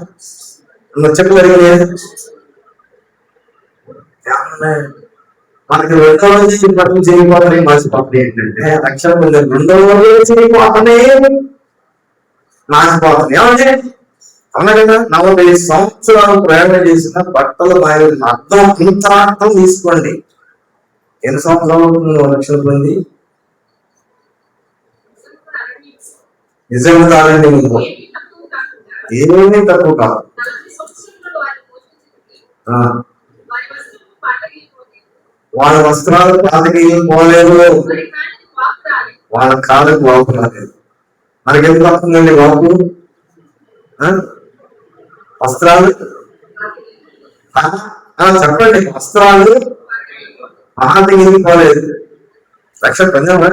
చెప్పులు అడిగినాయా? మనకి 2వ రోజు బట్టలు చేయకపోతే మార్చిపోతుంది. ఏంటంటే రక్షణ పొందారు 2వ రోజు చేయకపోతేనే మార్చిపోతుంది. ఏమంటే అవునా కదా? 40 సంవత్సరాలు ప్రయాణం చేసిన బట్టలు అర్థం అంతరార్థం తీసుకోండి. ఎన్ని సంవత్సరాలు రక్షణ పొంది? నిజంగా కాదండి, ఏమీ తక్కువ కాదు. వాళ్ళ వస్త్రాలు పాతకి పోలేదు, వాళ్ళ కాళ్ళకు వాపు రాలేదు. మనకి ఎందుకు వస్తుందండి వాపు? వస్త్రాలు చెప్పండి, వస్త్రాలు పాతకి పోలేదు. రక్షణ పొందామా?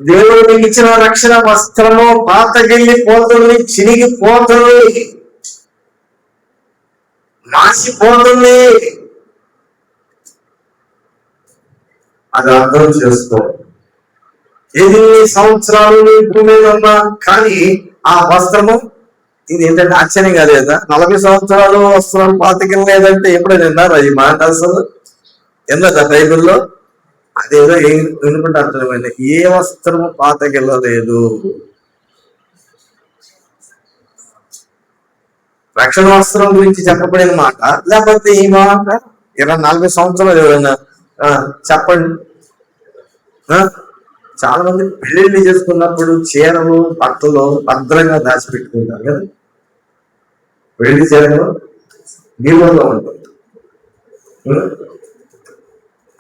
దేవుడు మీకు ఇచ్చిన రక్షణ వస్త్రము పాతగిల్లి పోతుంది, చిరిగిపోతుంది, మాసిపోతుంది. అది అర్థం చేసుకో. ఎన్ని సంవత్సరాలు భూమి మీద ఉన్నా కానీ ఆ వస్త్రము, ఇది ఏంటంటే ఆశ్చర్యం కాదు కదా. 40 సంవత్సరాలు వస్త్రం పాతగిల్లేదంటే ఎప్పుడైనా విన్నారా ఈ మాట? అసలు ఎందుకు బైబిల్లో అదేదో వినుకుంటే అర్థమైంది. ఏ వస్త్రము పాతగిల్లలేదు. రక్షణ వస్త్రం గురించి చెప్పబడిన మాట, లేకపోతే ఈ మాట 40 సంవత్సరాలు ఎవరైనా చెప్పండి. చాలా మంది పెళ్లిళ్ళు చేసుకున్నప్పుడు చీరలు బట్టలు భద్రంగా దాచిపెట్టుకుంటారు కదా. పెళ్లి చీరలు బీరువాలో ఉంటుంది.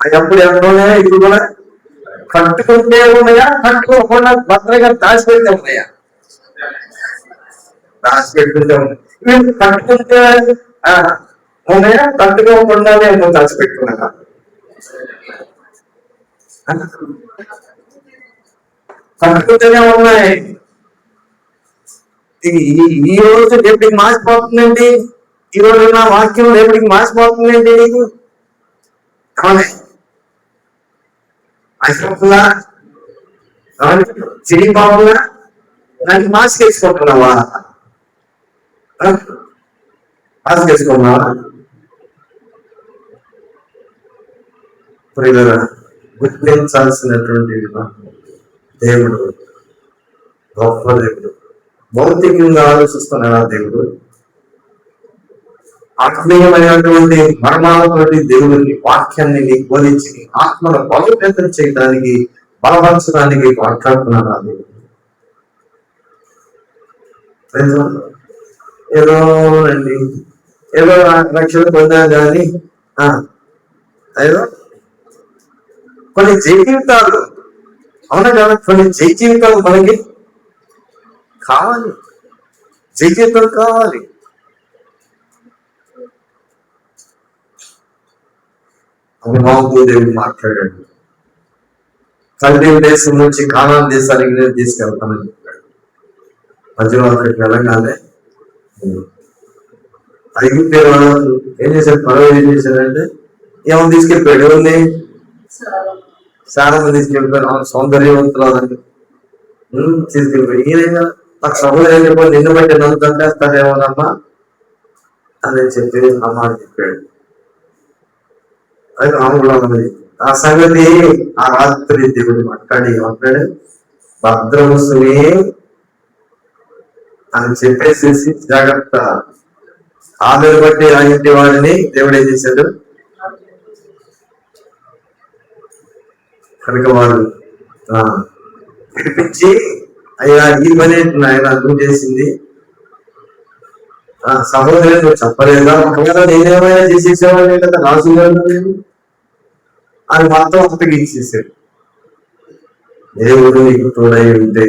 అది అప్పుడు ఎవరోనే ఇప్పుడు కూడా కట్టుకుంటే ఉన్నాయా, కట్టుకోకుండా భద్రంగా దాచిపెడితే ఉన్నాయా? దాచిపెట్టుకుంటే ఉన్నాయి. కట్టుకుంటే ఉన్నాయా, కట్టుకోకుండానే ఏమో దాచిపెట్టుకున్నారా? కట్టుకుంటేనే ఉన్నాయి. ఈ రోజు రేపటికి మాసిపోతుందండి. ఈ రోజు నా వాక్యం రేపటికి మాసిపోతుందండి. నీకు అసలా చిడి బాబులా దానికి మాస్క్ వేసుకుంటున్నావా? మాస్క్ వేసుకున్నావా? గుర్తించాల్సినటువంటి దేవుడు గొప్ప దేవుడు. భౌతికంగా ఆలోచిస్తున్నాడా దేవుడు? ఆత్మీయమైనటువంటి మర్మాలతోటి దేవుడిని వాక్యాన్ని బోధించి ఆత్మను బలోపేతం చేయడానికి, బలపరచడానికి మాట్లాడుతున్నాడా దేవుడు? ఏదో అండి, ఏదో రక్షణ పొందా కానీ ఏదో కొన్ని జీవితాలు, అవునా కదా, కొన్ని జీవితాలు మనకి కావాలి, జీవితం కావాలి. అబ్రహాముతో దేవుడు మాట్లాడాడు. కల్దీ దేశం నుంచి కానాన్ దేశానికి నేను తీసుకెళ్తానని చెప్పాడు. మధ్యలో అక్కడికి వెళ్ళగానే ఐగుప్తు ఏం చేశాడు? పరవ ఏం చేశాడంటే ఏమని తీసుకెళ్ళిపోయాడు? ఎవరిని? శారద తీసుకెళ్ళిపోయాడు. సౌందర్యవంతురాలని తీసుకెళ్ళిపోయి ఈయన నాకు సహోదరు చెప్పి నిన్ను బట్టి నన్ను చంపేస్తాడేమోనమ్మా అని చెప్పి అమ్మ అని చెప్పాడు. అది రాముడు ఆ సంగతి ఆ రాత్రి దేవుడు మాట్లాడి ఏమంటాడు? భద్రవసుని అని చెప్పేసేసి జాగ్రత్త. ఆమెను బట్టి ఆ ఇంటి వాడిని దేవుడు ఏం చేశాడు? కనుక వాడు పిలిపించి, అయ్యా ఈ పని ఆయన అర్థం చేసింది, సహోదరు నువ్వు చెప్పలేదా? ఒకవేళ నేనేమైనా చేసేసేవాడిని కదా, రాజు గారు అని మొత్తం అప్పగించేసాడు. దేవుడు నీకు తోడై ఉంటే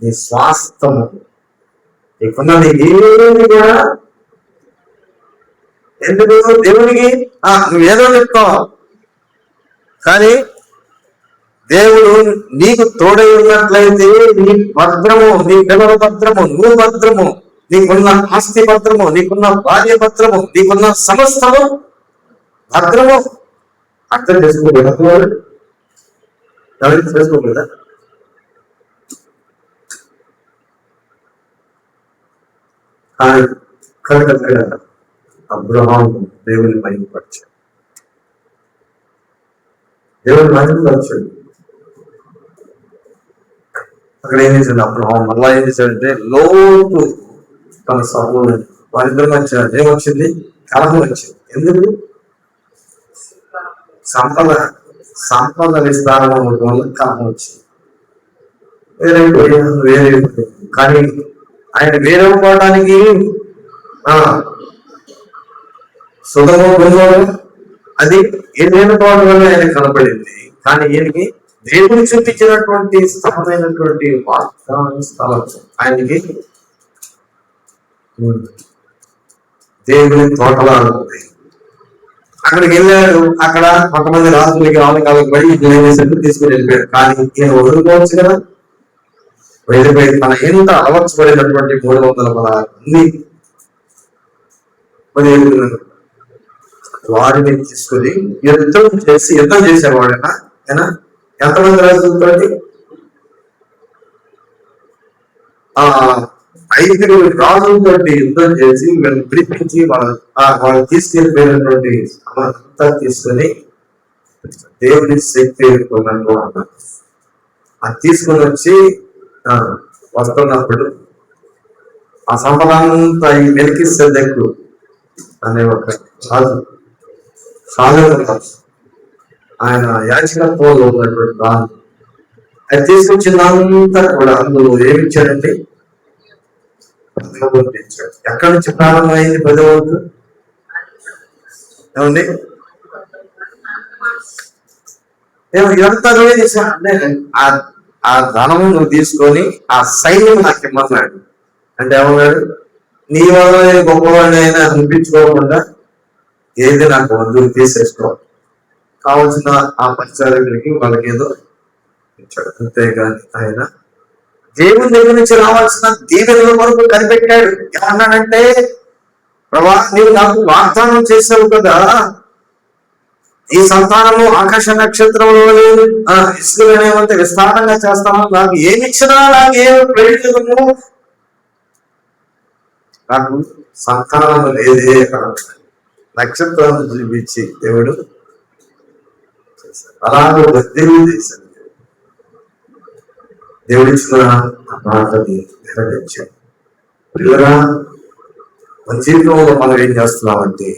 నీ స్వాస్థము, నీకున్నది ఏమి కూడా ఎందుకు దేవునికి నువ్వేదో చెప్తావు, కానీ దేవుడు నీకు తోడై ఉన్నట్లయితే నీ భద్రము, నీ పిల్లల భద్రము, నువ్వు భద్రము, నీకున్న ఆస్తి భద్రము, నీకున్న భార్య భద్రము, నీకున్న సమస్తము భద్రము. అర్థం చేసుకోలేదా? ఎవరికి చేసుకోలేదా? కనుక అబ్రహాము దేవుని మహిమపరిచాడు. దేవుని మహిమపరిచాడు. అక్కడ ఏం చేశాడు అబ్రహాం? మళ్ళా ఏం చేశాడంటే లోతు తన సహోదరుడు వారిద్దరు మధ్య ఏమొచ్చింది? కలహం వచ్చింది. ఎందుకు? సంపద విస్తారం అవ్వడం వల్ల కలహం వచ్చింది. వేరే కానీ ఆయన వేరవడానికి సుధమ గురువు అది ఏదైనా పోవడం వల్ల ఆయన కనపడింది. కానీ ఈయనకి దేవుని చూపించినటువంటి స్థలమైనటువంటి స్థలం ఆయనకి దేవుని తోటలా ఉంది. అక్కడికి వెళ్ళాడు. అక్కడ కొంతమంది రాజులకి వాళ్ళకి బడి తీసుకుని వెళ్ళిపోయాడు. కానీ ఈయన వదులుకోవచ్చు కదా, వెళ్ళిపోయి తన ఎంత అలవర్చబడినటువంటి 316 వారిని తీసుకుని యుద్ధం చేసేవాడైనా ఆయన ఎంతమంది రాజులతో? 5 రాజులతో యుద్ధం చేసి వీళ్ళని పిలిపించి వాళ్ళు తీసుకెళ్ళిపోయినటువంటి అంతా తీసుకొని దేవుడి శక్తి ఎదుర్కొన్నట్టు అన్నారు. అది తీసుకొని వచ్చి వస్తున్నప్పుడు ఆ సంపదంతా ఈ మెల్కీసెదెకు అనే ఒక రాజు, సాధారణ రాజు, ఆయన యాజకత్వంలో ఉన్నటువంటి రాజు, అది తీసుకొచ్చిందంతా కూడా అందులో ఏమిచ్చాడంటే ఇచ్చాడు. ఎక్కడి నుంచి ప్రారంభమైంది 10వ వంతు? ఏమండి? ఇదంతా నువ్వే చేశాడంటే ఆ ధనము నువ్వు తీసుకొని ఆ సైన్యం నాకు ఇమ్మన్నాడు. అంటే ఏమన్నాడు? నీ వల్ల గొప్పవాడిని అయినా అనిపించుకోకుండా ఏది నాకు వద్దు, తీసేసుకోవాలి, కావాల్సిన ఆ పరిచారకులకి వాళ్ళకి ఏదో ఇచ్చాడు. అంతేగాని ఆయన దేవుని దగ్గర నుంచి రావాల్సిన దీవెనల వరకు కనిపెట్టాడు. ఏమన్నాడంటే, ప్రభా నీవు నాకు వాగ్దానం చేసావు కదా, ఈ సంతానము ఆకాశ నక్షత్రములు ఇసుకనేమంటే విస్తారంగా చేస్తాము, నాకు ఏమి ఇచ్చినా నాకు ఏమి ప్రయోజనము, నాకు సంతానం లేదే నక్షత్రాలను చూపించి దేవుడు అలాగే దేవుడు చేశాడు. దేవుడు ఇచ్చిన మాటని నెరవేర్చాడు. పిల్లరా, మన జీవితంలో మనం ఏం చేస్తున్నామంటే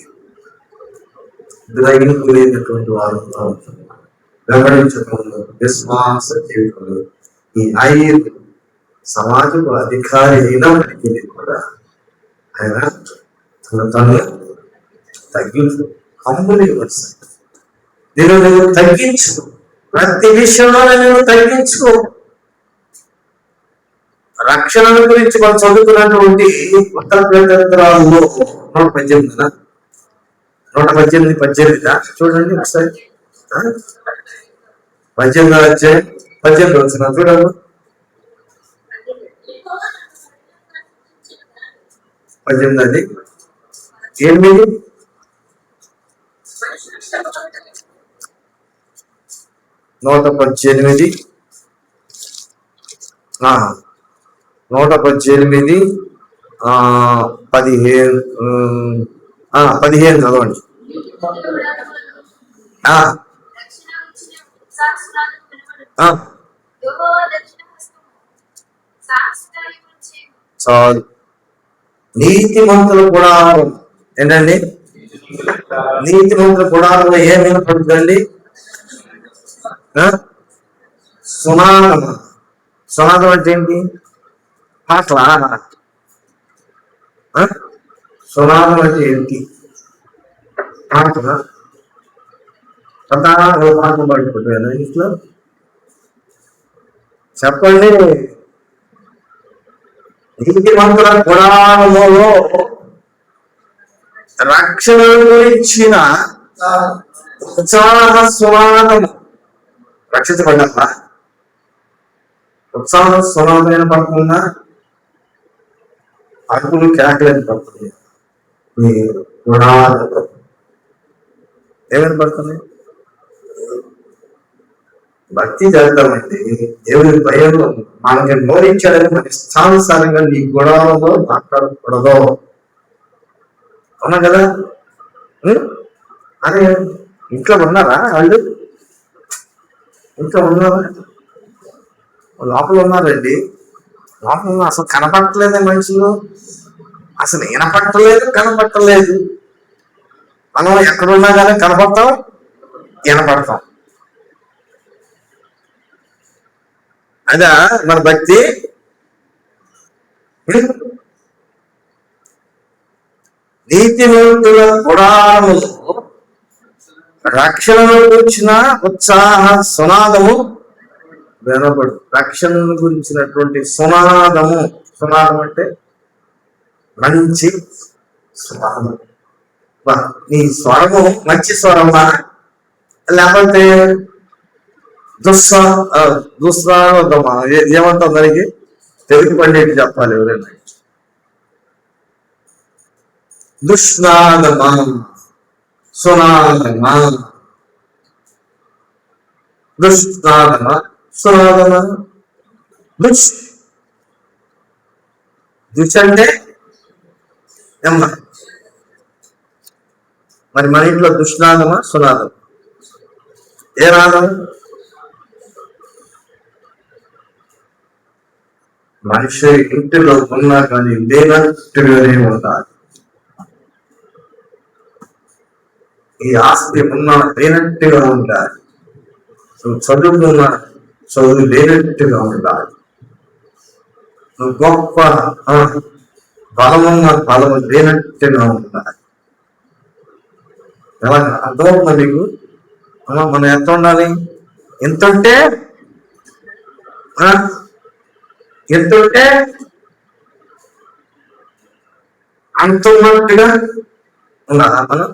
గ్రహింపులేనటువంటి వారు వెంబడించకుండా విశ్వాస జీవితంలో ఈ 5 సమాజపు అధికారి అయినప్పటికీ కూడా ఆయన తను తగ్గించు, హంబుల్ యువర్సెల్ఫ్. నువ్వు తగ్గించు, ప్రతి విషయంలో నువ్వు తగ్గించుకో. రక్షణ గురించి మనం చదువుతున్నటువంటి ఉత్తర పేదరాల్లో 118 118 చూడండి ఒకసారి. 18 అధ్యాయం 18 వచ్చిన చూడండి. 18 8 118 118 15 చదవండి. చాలు. నీతిమంతుల గుడారం ఏంటండి? నీతిమంతుల గుడారంలో ఏం వినపడుతుందండి? సునాదం. సునాదం అంటే ఏంటి? పాటల. సునాదం అంటే ఏంటి? పాటల. పాటలు పాడుకుంటాను ఇంట్లో. చెప్పండి. నీతిమంతుల గుడారములో రక్షణ గురించిన ఉత్సాహ సునాదము. రక్షించబడ్డా ఉత్సాహ సునాదమైన పడుతుందా? అడుగులు కేకలేని పడుతుంది. మీ గుడారం ఏమైనా పడుతుంది? భక్తి చేద్దామంటే దేవుని భయంలో మనకి నోరించాడని మన ఇష్టానుసారంగా నీ గుడారంలో మాట్లాడకూడదు. అవునా కదా? అరే ఇంట్లో ఉన్నారా వాళ్ళు? ఇంట్లో ఉన్నారా? లోపల ఉన్నారండి. లోపల అసలు కనపడట్లేదే మనుషులు. అసలు వినపట్టలేదు, కనపట్టలేదు. మనం ఎక్కడున్నా కానీ కనపడతాం, వినపడతాం. అదా మన భక్తి. నీతిమంతుల గుడారములో రక్షణను గురించిన ఉత్సాహ సునాదము వినపడు. రక్షణను గురించినటువంటి సునాదము. సునాదం అంటే మంచి స్వరము. నీ స్వరము మంచి స్వరమా లేకపోతే దుస్సాదమా? ఏమంటాం దానికి? తెలుగు పండితులు చెప్పాలి ఎవరైనా. దుష్నాదమా, సునాదమా? దుష్నాదమా, సునాదమా? దుష్ దుష్ అంటే ఎమ్మ. మరి మన ఇంట్లో దుష్నాదమా, సునాదం? ఏ నాదం? మనిషి ఇంటిలో ఉన్నా కానీ లేనట్టుగానే ఉండాలి. ఈ ఆస్తి ఉన్నా లేనట్టుగా ఉండాలి. నువ్వు చదువుకున్నా చదువు లేనట్టుగా ఉండాలి. నువ్వు గొప్ప బలమున్న బలము లేనట్టుగా ఉండాలి. ఎలా అర్థమవుతుందా మీకు? మనం ఎంత ఉండాలి? ఎంతుంటే ఎంతుంటే అంత ఉన్నట్టుగా ఉండాలి. మనం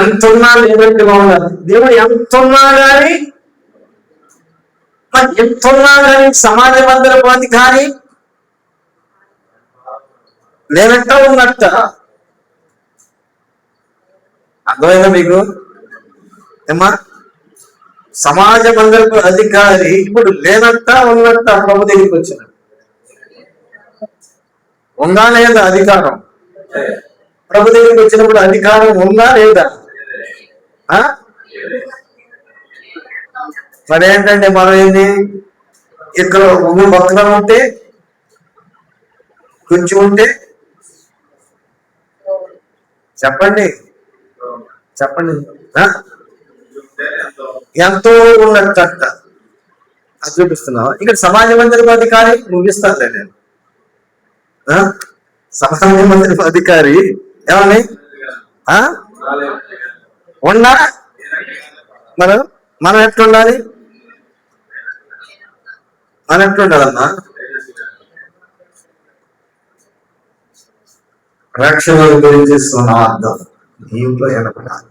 ఎంతున్నా లేనట్టుగా ఉండాలి. దేవుడు ఎంతున్నా కానీ ఎంతున్నా కానీ సమాజ మందిరపోతి కానీ లేనట్ట ఉన్నట్ట. అర్థమైందా మీకు? ఏమా సమాజ మందిరపు అధికారి ఇప్పుడు లేనట్ట ఉన్నట్ట ప్రభు దగ్గరికి వచ్చిన ఉందా లేదా అధికారం? ప్రభు దగ్గరికి వచ్చినప్పుడు అధికారం ఉందా లేదా? మరేంటంటే మనం ఏంది ఇక్కడ భక్తులు ఉంటే కొంచెం ఉంటే చెప్పండి ఎంతో ఉన్నట్ట అది చూపిస్తున్నావు. ఇక్కడ సమాజ మందిరపు అధికారి ముగిస్తానులే నేను. సమాజ మందిరపు అధికారి ఏమని ఉన్నా మనం ఎట్లుండాలి? మనం ఎట్లుండాలన్నా రక్షణ గురించి అర్థం మీ ఇంట్లో ఎనపడాలి.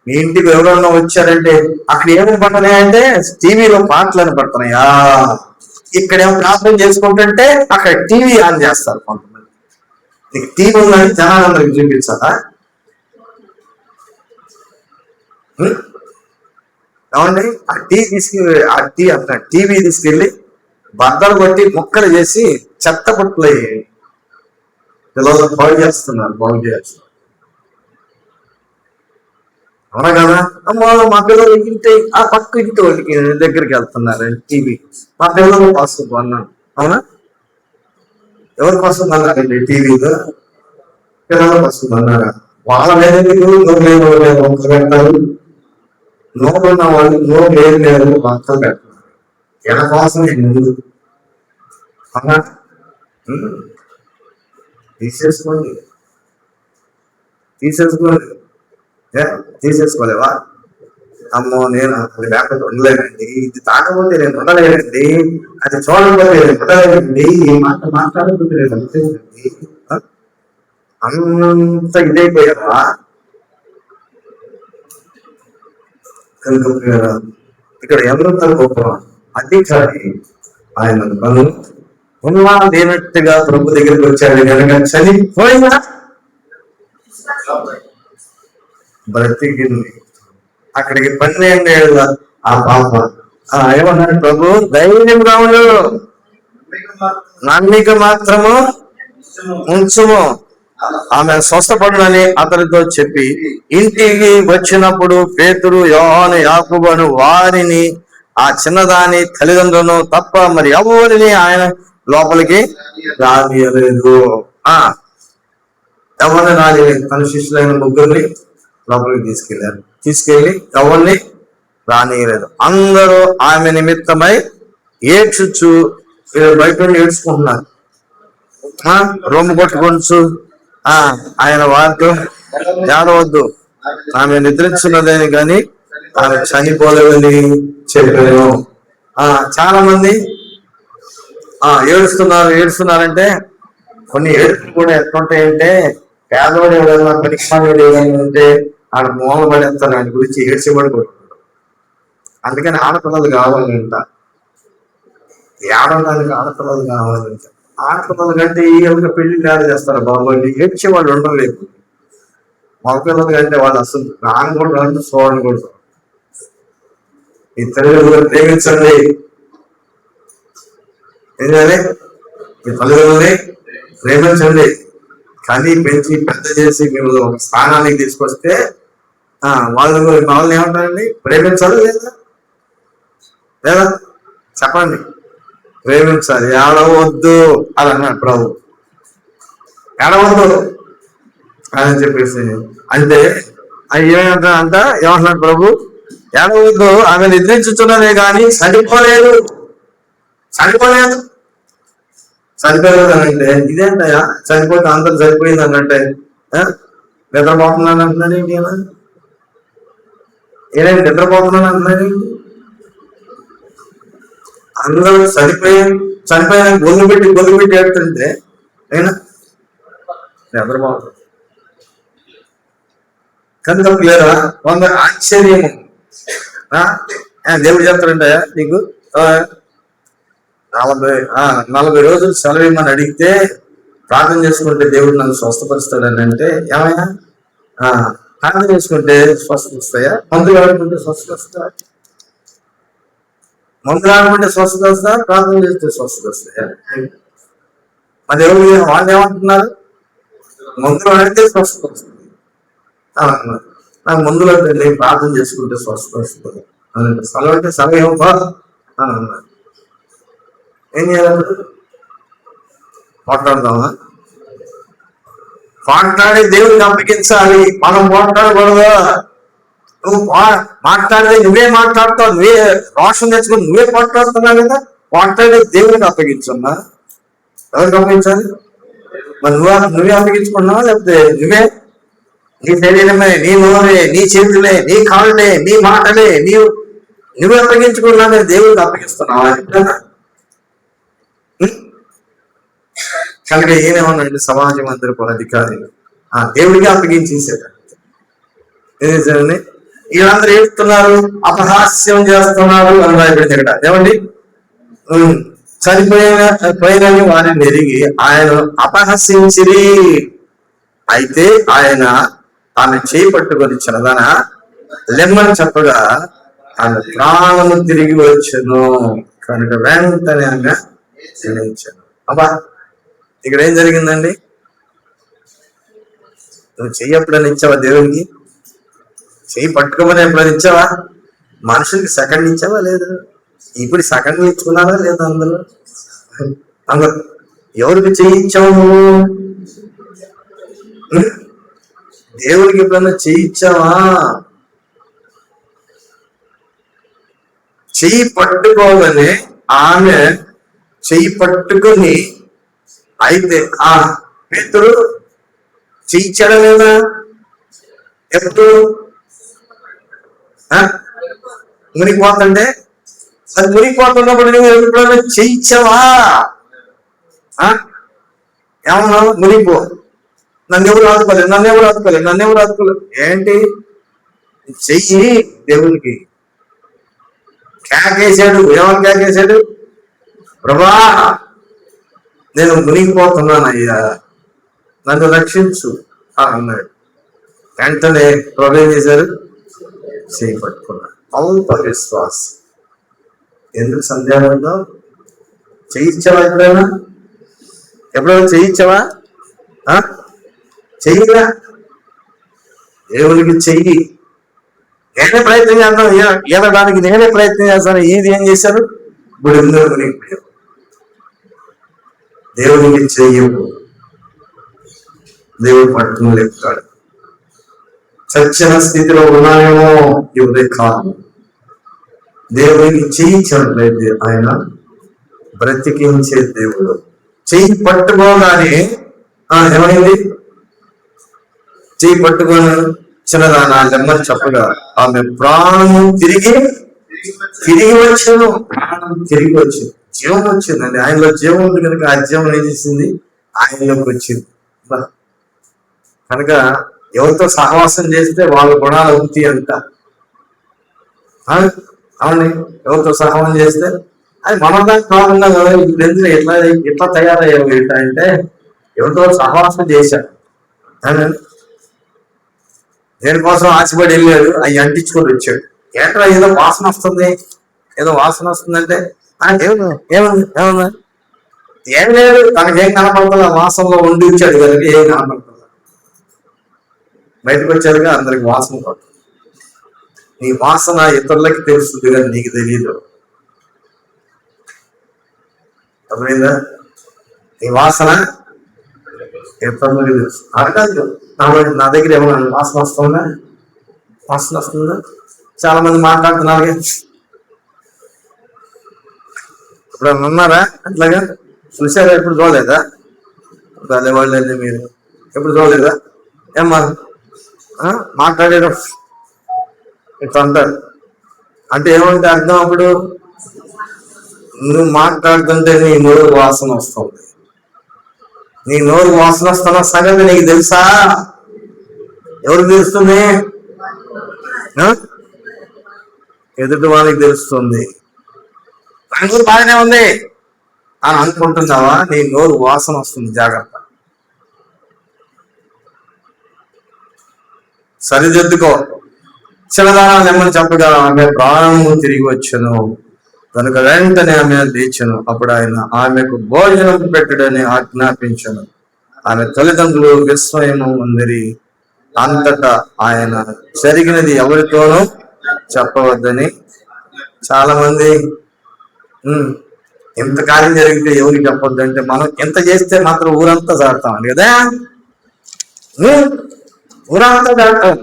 మీ ఇంటికి ఎవరన్నా వచ్చారంటే అక్కడ ఏమని పడుతున్నాయంటే టీవీలో పాటలు అని పడుతున్నాయా, ఇక్కడేమో ప్రార్థన చేసుకుంటుంటే అక్కడ టీవీ ఆన్ చేస్తారు కొంతమంది. నీకు టీవీ ఉందని జనాలందరికి చూపించాలా? ఏమండి టీవీ తీసుకెళ్ళి బద్దలు కొట్టి ముక్కలు చేసి చెత్త పుట్లు పిల్లలు బాగు చేస్తున్నారు. అవునా కదా? అమ్మో మా పిల్లలు ఇంటి ఆ పక్క ఇంటి వాళ్ళకి దగ్గరికి వెళ్తున్నారు టీవీ. మా పిల్లలు కోసం అన్నాను. అవునా? ఎవరి కోసం అన్నారండి టీవీలో? పిల్లల కోసం అన్నారా? వాళ్ళ మీద ఒక్కరు పెడతారు, నోరున్న వాళ్ళు నోరు లేదు ఒక్కరు పెడతారు. ఎలా కోసం ముందు అవునా? తీసేసుకోండి. తీసేసుకోలేవా? అమ్మో నేను అది లేకపోతే ఉండలేనండి, ఇది తాగకపోతే నేను ఉండలేనండి, అది చూడకపోతే నేను ఉండలేనండి, ఈ మాట మాట్లాడకపోతే నేను ఉండలేనండి. అంత ఇదైపోయావా? ఇక్కడ ఎవరంతా గొప్ప అధికారి ఆయన పనులు ఉన్నా లేనట్టుగా ప్రభు దగ్గరికి వచ్చాడు కనుక చనిపోయినా బ్రతికింది. అక్కడికి 12 ఏళ్ళ ఆ పాప ఏమన్నాడు ప్రభు? ధైర్యంగా ఉండు, నమ్మిక మాత్రము ఉంచుము, ఆమె స్వస్థపడునని అతనితో చెప్పి ఇంటికి వచ్చినప్పుడు పేతురు, యోహాను, యాకోబు అను వారిని ఆ చిన్నదాని తల్లిదండ్రులను తప్ప మరి ఎవరిని ఆయన లోపలికి రానియలేదు. ఎవరిని రానియలేదు. తన శిష్యులైన 3 లోపలికి తీసుకెళ్ళి ఎవరిని రానియలేదు. అందరూ ఆమె నిమిత్తమై ఏడ్చుచు బయట ఏడ్చుకుంటున్నారు. రొమ్ము కొట్టుకొంచు ఆయన వారితో ఏడవద్దు, ఆమె నిద్రించున్నదని కానీ ఆమె చనిపోలేదని చెప్పాను. చాలా మంది ఏడుస్తున్నారంటే కొన్ని ఏడుపులు కూడా ఎట్లుంటాయంటే పేదవాడు ఎవరైనా పరీక్షాడు ఏదైనా ఉంటే ఆడ మూల పడేస్తారు, ఆయన గురించి ఏడ్చేవాడు కూడా. అందుకని ఆడపిల్లలు కావాలంట, ఏడవడానికి ఆడపిల్లలు కావాలంట. ఆడపిల్లల కంటే ఎవరికి పెళ్లి తయారు చేస్తారు బాబు, ఏడ్చే వాళ్ళు ఉండలేదు. మగపిల్లల కంటే వాళ్ళు అసలు రాని కూడా రాదు, చూడని కూడా. ఈ తల్లిదండ్రులు ప్రేమించండి, ఏంటంటే మీ తల్లిదండ్రులని ప్రేమించండి. కానీ పెంచి పెద్ద చేసి మేము ఒక స్థానానికి తీసుకొస్తే వాళ్ళని ఏమంటారండి? ప్రేమించాలి లేదా చెప్పండి? ప్రేమించాలి. ఏడవద్దు అని అన్నాడు ప్రభు. ఏడవద్దు అని చెప్పేసి అంటే ఏమంటున్నాడు ప్రభు? ఏడవద్దు, ఆమె నిద్రించుతున్నదే కానీ చనిపోలేదు అని అంటే ఇదేంటయా? చనిపోతే అందరూ చనిపోయింది అన్నట్టే నిద్రపోతున్నాను అంటున్నాడు ఏంటి? ఏదైనా నిద్రపోతున్నాను అంటున్నాడు ఏంటి? అందరూ చనిపోయిన గొల్లు పెట్టి ఏడుతుంటే అయినా నిద్రపోతుంది. కనుక లేదా కొంత ఆశ్చర్యము దేవుడు చెప్తాడంటే నీకు 40 రోజులు సెలవు ఇమ్మని అడిగితే ప్రార్థన చేసుకుంటే దేవుడు నన్ను స్వస్థపరుస్తాడని అంటే ఏమైనా ప్రార్థన చేసుకుంటే స్వస్థత వస్తాయా? మందులు ఆడుకుంటే స్వస్థత వస్తా? మందులు ఆడుకుంటే స్వస్థత వస్తా? ప్రార్థన చేస్తే స్వస్థత వస్తాయా? అది ఎవరు వాళ్ళు ఏమంటున్నారు? మందులు ఆడితే స్వస్థత వస్తుంది అన్నారు. నాకు మందులు అంటే నేను ప్రార్థన చేసుకుంటే స్వస్థత వస్తుంది అని స్థలం అంటే సమయం అని అన్నారు. ఏం చేయాలి? మాట్లాడదామా? మాట్లాడి దేవుడికి అప్పగించాలి. మనం మాట్లాడకూడదు. నువ్వు మాట్లాడితే నువ్వే మాట్లాడతావు, నువ్వే రోషం తెచ్చుకొని నువ్వే మాట్లాడుతున్నావు కదా. మాట్లాడే దేవుడికి అప్పగించమ్మా. ఎవరికి అప్పగించాలి? మరి నువ్వే అప్పగించుకున్నావా? లేకపోతే నీ శరీరమే, నీ నోరే, నీ చేతులే, నీ కాళ్ళే, నీ మాటలే నువ్వే అప్పగించుకున్నా దేవుడికి అప్పగిస్తున్నావా? కనుక ఈయనేమన్నాడు? సమాజ మందిరపు అధికారి దేవుడికి అప్పగించేసాడు. ఏం వీళ్ళందరూ ఏడుస్తున్నారు, అపహాస్యం చేస్తున్నారు అని రాయబడింది ఇక్కడ. ఏమండి? చనిపోయినని వారిని ఎరిగి ఆయన అపహసించిరి. అయితే ఆయన ఆమె చేయి పట్టుకొని చిన్నదాన లెమ్మని చెప్పగా ఆమె ప్రాణము తిరిగి వచ్చాను. కనుక వెంటనే ఆమె చెల్లించాను. అబ్బా, ఇక్కడ ఏం జరిగిందండి? నువ్వు చెయ్యి ఎప్పుడైనా ఇచ్చావా దేవుడికి? చెయ్యి పట్టుకోమని ఎప్పుడైనా ఇచ్చావా? మనుషులకి సెకండ్ ఇచ్చావా? లేదు. ఇప్పుడు సెకండ్ ఇచ్చుకున్నావా? లేదా? అందరూ ఎవరికి చెయ్యి ఇచ్చావు నువ్వు? దేవుడికి ఎప్పుడన్నా చెయ్యి ఇచ్చావా? చెయ్యి పట్టుకోగానే ఆమె చెయ్యి పట్టుకొని, అయితే పేతురు చెయ్యిచ్చాడా లేదా? ఎప్పుడు మునిగిపోతుంటే అది మునిగిపోతున్నప్పుడు నువ్వు ఎప్పుడైనా చెయ్యిచ్చావా? ఏమన్నా మునిగిపో, నన్నెవరు ఆదుకోలేదు. ఏంటి? చెయ్యి దేవునికి కేకేశాడు. ఏమని కేకేశాడు? ప్రభా, నేను మునిగిపోతున్నానయ్యా, నన్ను రక్షించు అన్నాడు. వెంటనే ప్రభు ఏం చేశారు? చేయి పట్టుకున్నాడు. అంత విశ్వాసం. ఎందుకు సందేహంలో? చేయించావా? ఎప్పుడైనా చేయించావా? చెయ్యిరా దేవునికి. చెయ్యి నేనే ప్రయత్నం చేస్తాను, ఏదడానికి నేనే ప్రయత్నం చేస్తాను. ఇది ఏం చేశారు? గుడి దేవునికి చెయ్యవు, దేవుడు పట్టుకుని లేపుతాడు. చచ్చిన స్థితిలో ఉన్నాయేమో ఇవే కాదు. దేవునికి చేయించినట్లయితే ఆయన బ్రతికించే దేవుడు. చెయ్యి పట్టుకోగానే ఏమైంది? చెయ్యి పట్టుకొని చిన్నదానా లెమ్మని చెప్పగా ఆమె ప్రాణం తిరిగి వచ్చాను. ప్రాణం తిరిగి వచ్చింది, జీవం వచ్చిందండి. ఆయనలో జీవం ఉంది కనుక ఆ జీవం ఏం చేసింది? ఆయనలోకి వచ్చింది. కనుక ఎవరితో సహవాసం చేస్తే వాళ్ళ గుణాలు అవుతాయి అంట. అవునండి, ఎవరితో సహవాసం చేస్తే అది మనదానికి కాకుండా ఇప్పుడు ఎందుకు ఎట్లా తయారయ్యావు అంటే ఎవరితో సహవాసం చేశాడు. దేనికోసం ఆశపడి వెళ్ళాడు, అవి అంటించుకొని వచ్చాడు. ఏంట్రా ఏదో వాసన వస్తుందంటే ఏమన్నా ఏం లేదు, తనకేం కనపడుతుంది? ఆ వాసనలో ఉండి ఇచ్చాడు కనుక ఏం కనపడుతుంది. బయటకు వచ్చారుగా అందరికి వాసన పడుతుంది. నీ వాసన ఇతరులకి తెలుస్తుంది కానీ నీకు తెలియదు. అర్థమైందా? నీ వాసన ఇతరులకి తెలుసు. అడగాలి, నా దగ్గర ఏమన్నా వాసన వస్తుందా? చాలా మంది మాట్లాడుతున్నారు. ఇప్పుడు ఉన్నారా అట్లాగా? చూసారా? ఎప్పుడు చూడలేదా? వాళ్ళేవాళ్ళండి, మీరు ఎప్పుడు చూడలేదా? ఏమ్మా మాట్లాడేటప్పుడు ఇట్లా అంటారు అంటే ఏమంటే అర్థం? అప్పుడు నువ్వు మాట్లాడుతుంటే నీ నోరు వాసన వస్తుంది. నీ నోరు వాసన వస్తున్న సంగతి నీకు తెలుసా? ఎవరికి తెలుస్తుంది? ఎదుటి వాళ్ళకి తెలుస్తుంది. నా నోరు బాగానే ఉంది అని అనుకుంటున్నావా? నీ నోరు వాసన వస్తుంది. జాగ్రత్త. సరిదిద్దుకో. చిన్నదానాన్ని నెమ్మని చెప్పగా ఆమె ప్రాణము తిరిగి వచ్చెను. కనుక వెంటనే ఆమె లేచెను. అప్పుడు ఆయన ఆమెకు భోజనం పెట్టుడని ఆజ్ఞాపించను. ఆమె తల్లిదండ్రులు విస్మయము ఉందిరి. అంతటా ఆయన జరిగినది ఎవరితోనూ చెప్పవద్దని. చాలా మంది ఎంత కార్యం జరిగితే ఎవరికి చెప్పొద్దు అంటే, మనం ఎంత చేస్తే మాత్రం ఊరంతా చాడతాం కదా. ఊరంతా చాడతాం,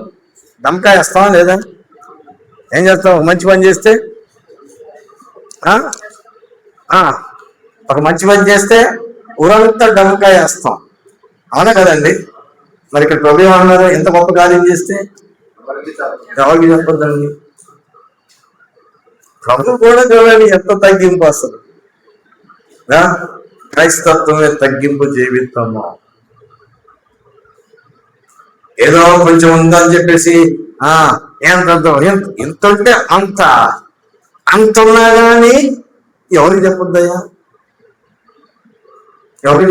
దమ్కాయ వేస్తాం లేదా? ఏం చేస్తాం? మంచి పని చేస్తే ఒక మంచి పని చేస్తే ఊరంతా దమ్కాయ వేస్తాం, అవునా కదండి? మరి ఇక్కడ ప్రభు అన్నారు, ఎంత గొప్ప కార్యం చేస్తే ఎవరికి చెప్పొద్దండి. ప్రభు కూడా చూడండి ఎంత తగ్గింపు అసలు. క్రైస్తత్వమే తగ్గింపు జీవితము. ఏదో కొంచెం ఉందని చెప్పేసి ఎంత ఉంటే అంత ఉన్నా కానీ ఎవరికి చెప్పొద్దయ్యా, ఎవరికి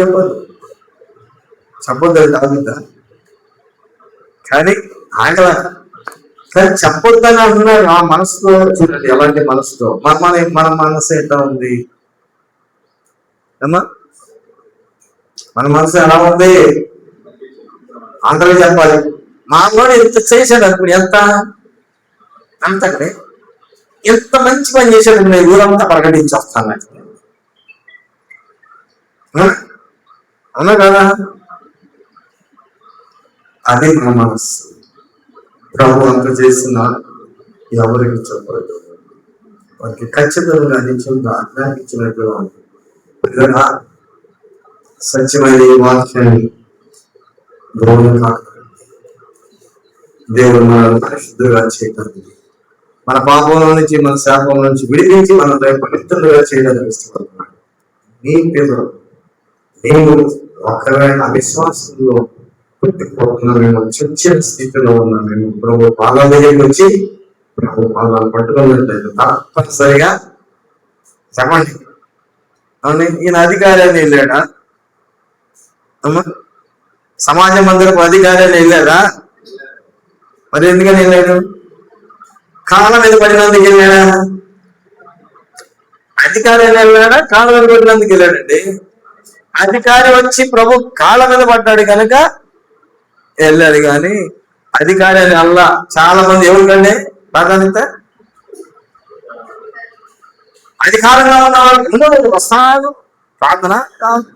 చెప్పొద్దు అది తాగుద్దా? కానీ ఆగల, కానీ చెప్పొద్దని అంటున్నారు. ఆ మనసులో చూడండి, ఎలాంటి మనసుతో మన మనసు ఎట్లా ఉంది అమ్మా? మన మనసు ఎలా ఉంది? అందరూ చెప్పాలి. మా కూడా ఎంత చేశాడు అనుకుని, అంతకంటే ఎంత మంచి పని చేశాడు, నేను ఊరంతా ప్రకటించి వస్తాను. అవునా కదా? అది మన మనస్సు. ప్రభు అంత చేసిన ఎవరికి చెప్పలేదు, వారికి ఖచ్చితంగా నిత్యంగా ఆజ్ఞాపించినట్లుగా ఉంది. సత్యమైన ఈ వాక్యాన్ని దేవుడు మనల్ని పరిశుద్ధులుగా చేయడానికి, మన పాపంలో నుంచి, మన శాపం నుంచి విడిపించి మన పవిత్రులుగా చేయడానికి ఇష్టపడుతున్నాడు. నీ పిల్లలు మేము ఒకవేళ అవిశ్వాసంలో పుట్టిపోతున్నాం, మేము చచ్చిన స్థితిలో ఉన్నాం, మేము ప్రభు పాదాల దగ్గరికి వచ్చి ప్రభు పాదాలు పట్టుకున్నట్లయితే తప్పనిసరిగా చెప్పండి. అవును, ఈయన అధికారాన్ని వెళ్ళాడా అమ్మా? సమాజ మందిరపు అధికారాన్ని వెళ్ళాడా? మరి ఎందుకని వెళ్ళాడు? కాళ్ళ మీద పడినందుకు వెళ్ళాడా? అధికారాన్ని వెళ్ళాడా? కాళ్ళ మీద పడినందుకు వెళ్ళాడండి. అధికారి వచ్చి ప్రభు కాళ్ళ మీద పడ్డాడు కనుక వెళ్ళాడు. కానీ అధికారాన్ని అల్లా చాలా మంది ఎవరికండి ప్రాధాన్యత? అధికారంగా ఉన్న వాళ్ళకి వస్తాను ప్రార్థన కాదు.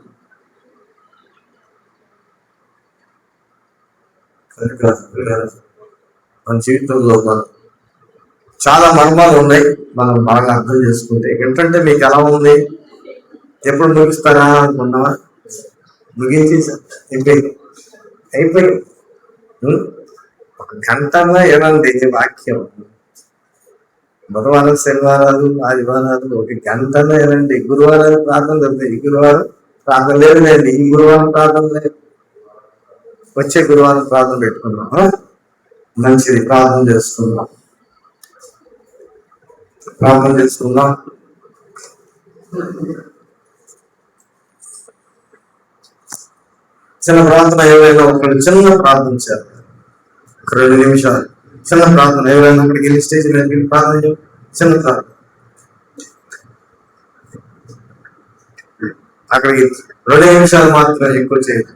మన జీవితంలో చాలా మర్మాలు ఉన్నాయి, మనం బాగా అర్థం చేసుకుంటే. ఏంటంటే మీకు ఎలా ఉంది, ఎప్పుడు ముగిస్తారా అనుకున్నావా? ముగించేసా, అయిపోయి ఒక గంటగా ఏమంది వాక్యం. బుధవారం, శనివారాలు, ఆదివారాలు ఒక గంటలో ఏనండి. గురువారం ప్రార్థన జరుగుతుంది, ఈ గురువారం ప్రార్థన లేదు లేండి, ఈ గురువారం ప్రార్థన లేదు, వచ్చే గురువారం ప్రార్థన పెట్టుకున్నాం. మంచిది, ప్రార్థన చేసుకుందాం. చిన్న ప్రార్థన ఎవరైనా ఒకరు చిన్న ప్రార్థన చేయాలి, ఒక 2 నిమిషాలు చిన్న ప్రార్థన. ఎవరైనా ఒకరికి వెళ్ళి స్టేజ్ మీద ప్రార్థన చేయాలి, చిన్న ప్రార్థన. అక్కడికి 2 నిమిషాలు మాత్రమే, ఎక్కువ చేయాలి.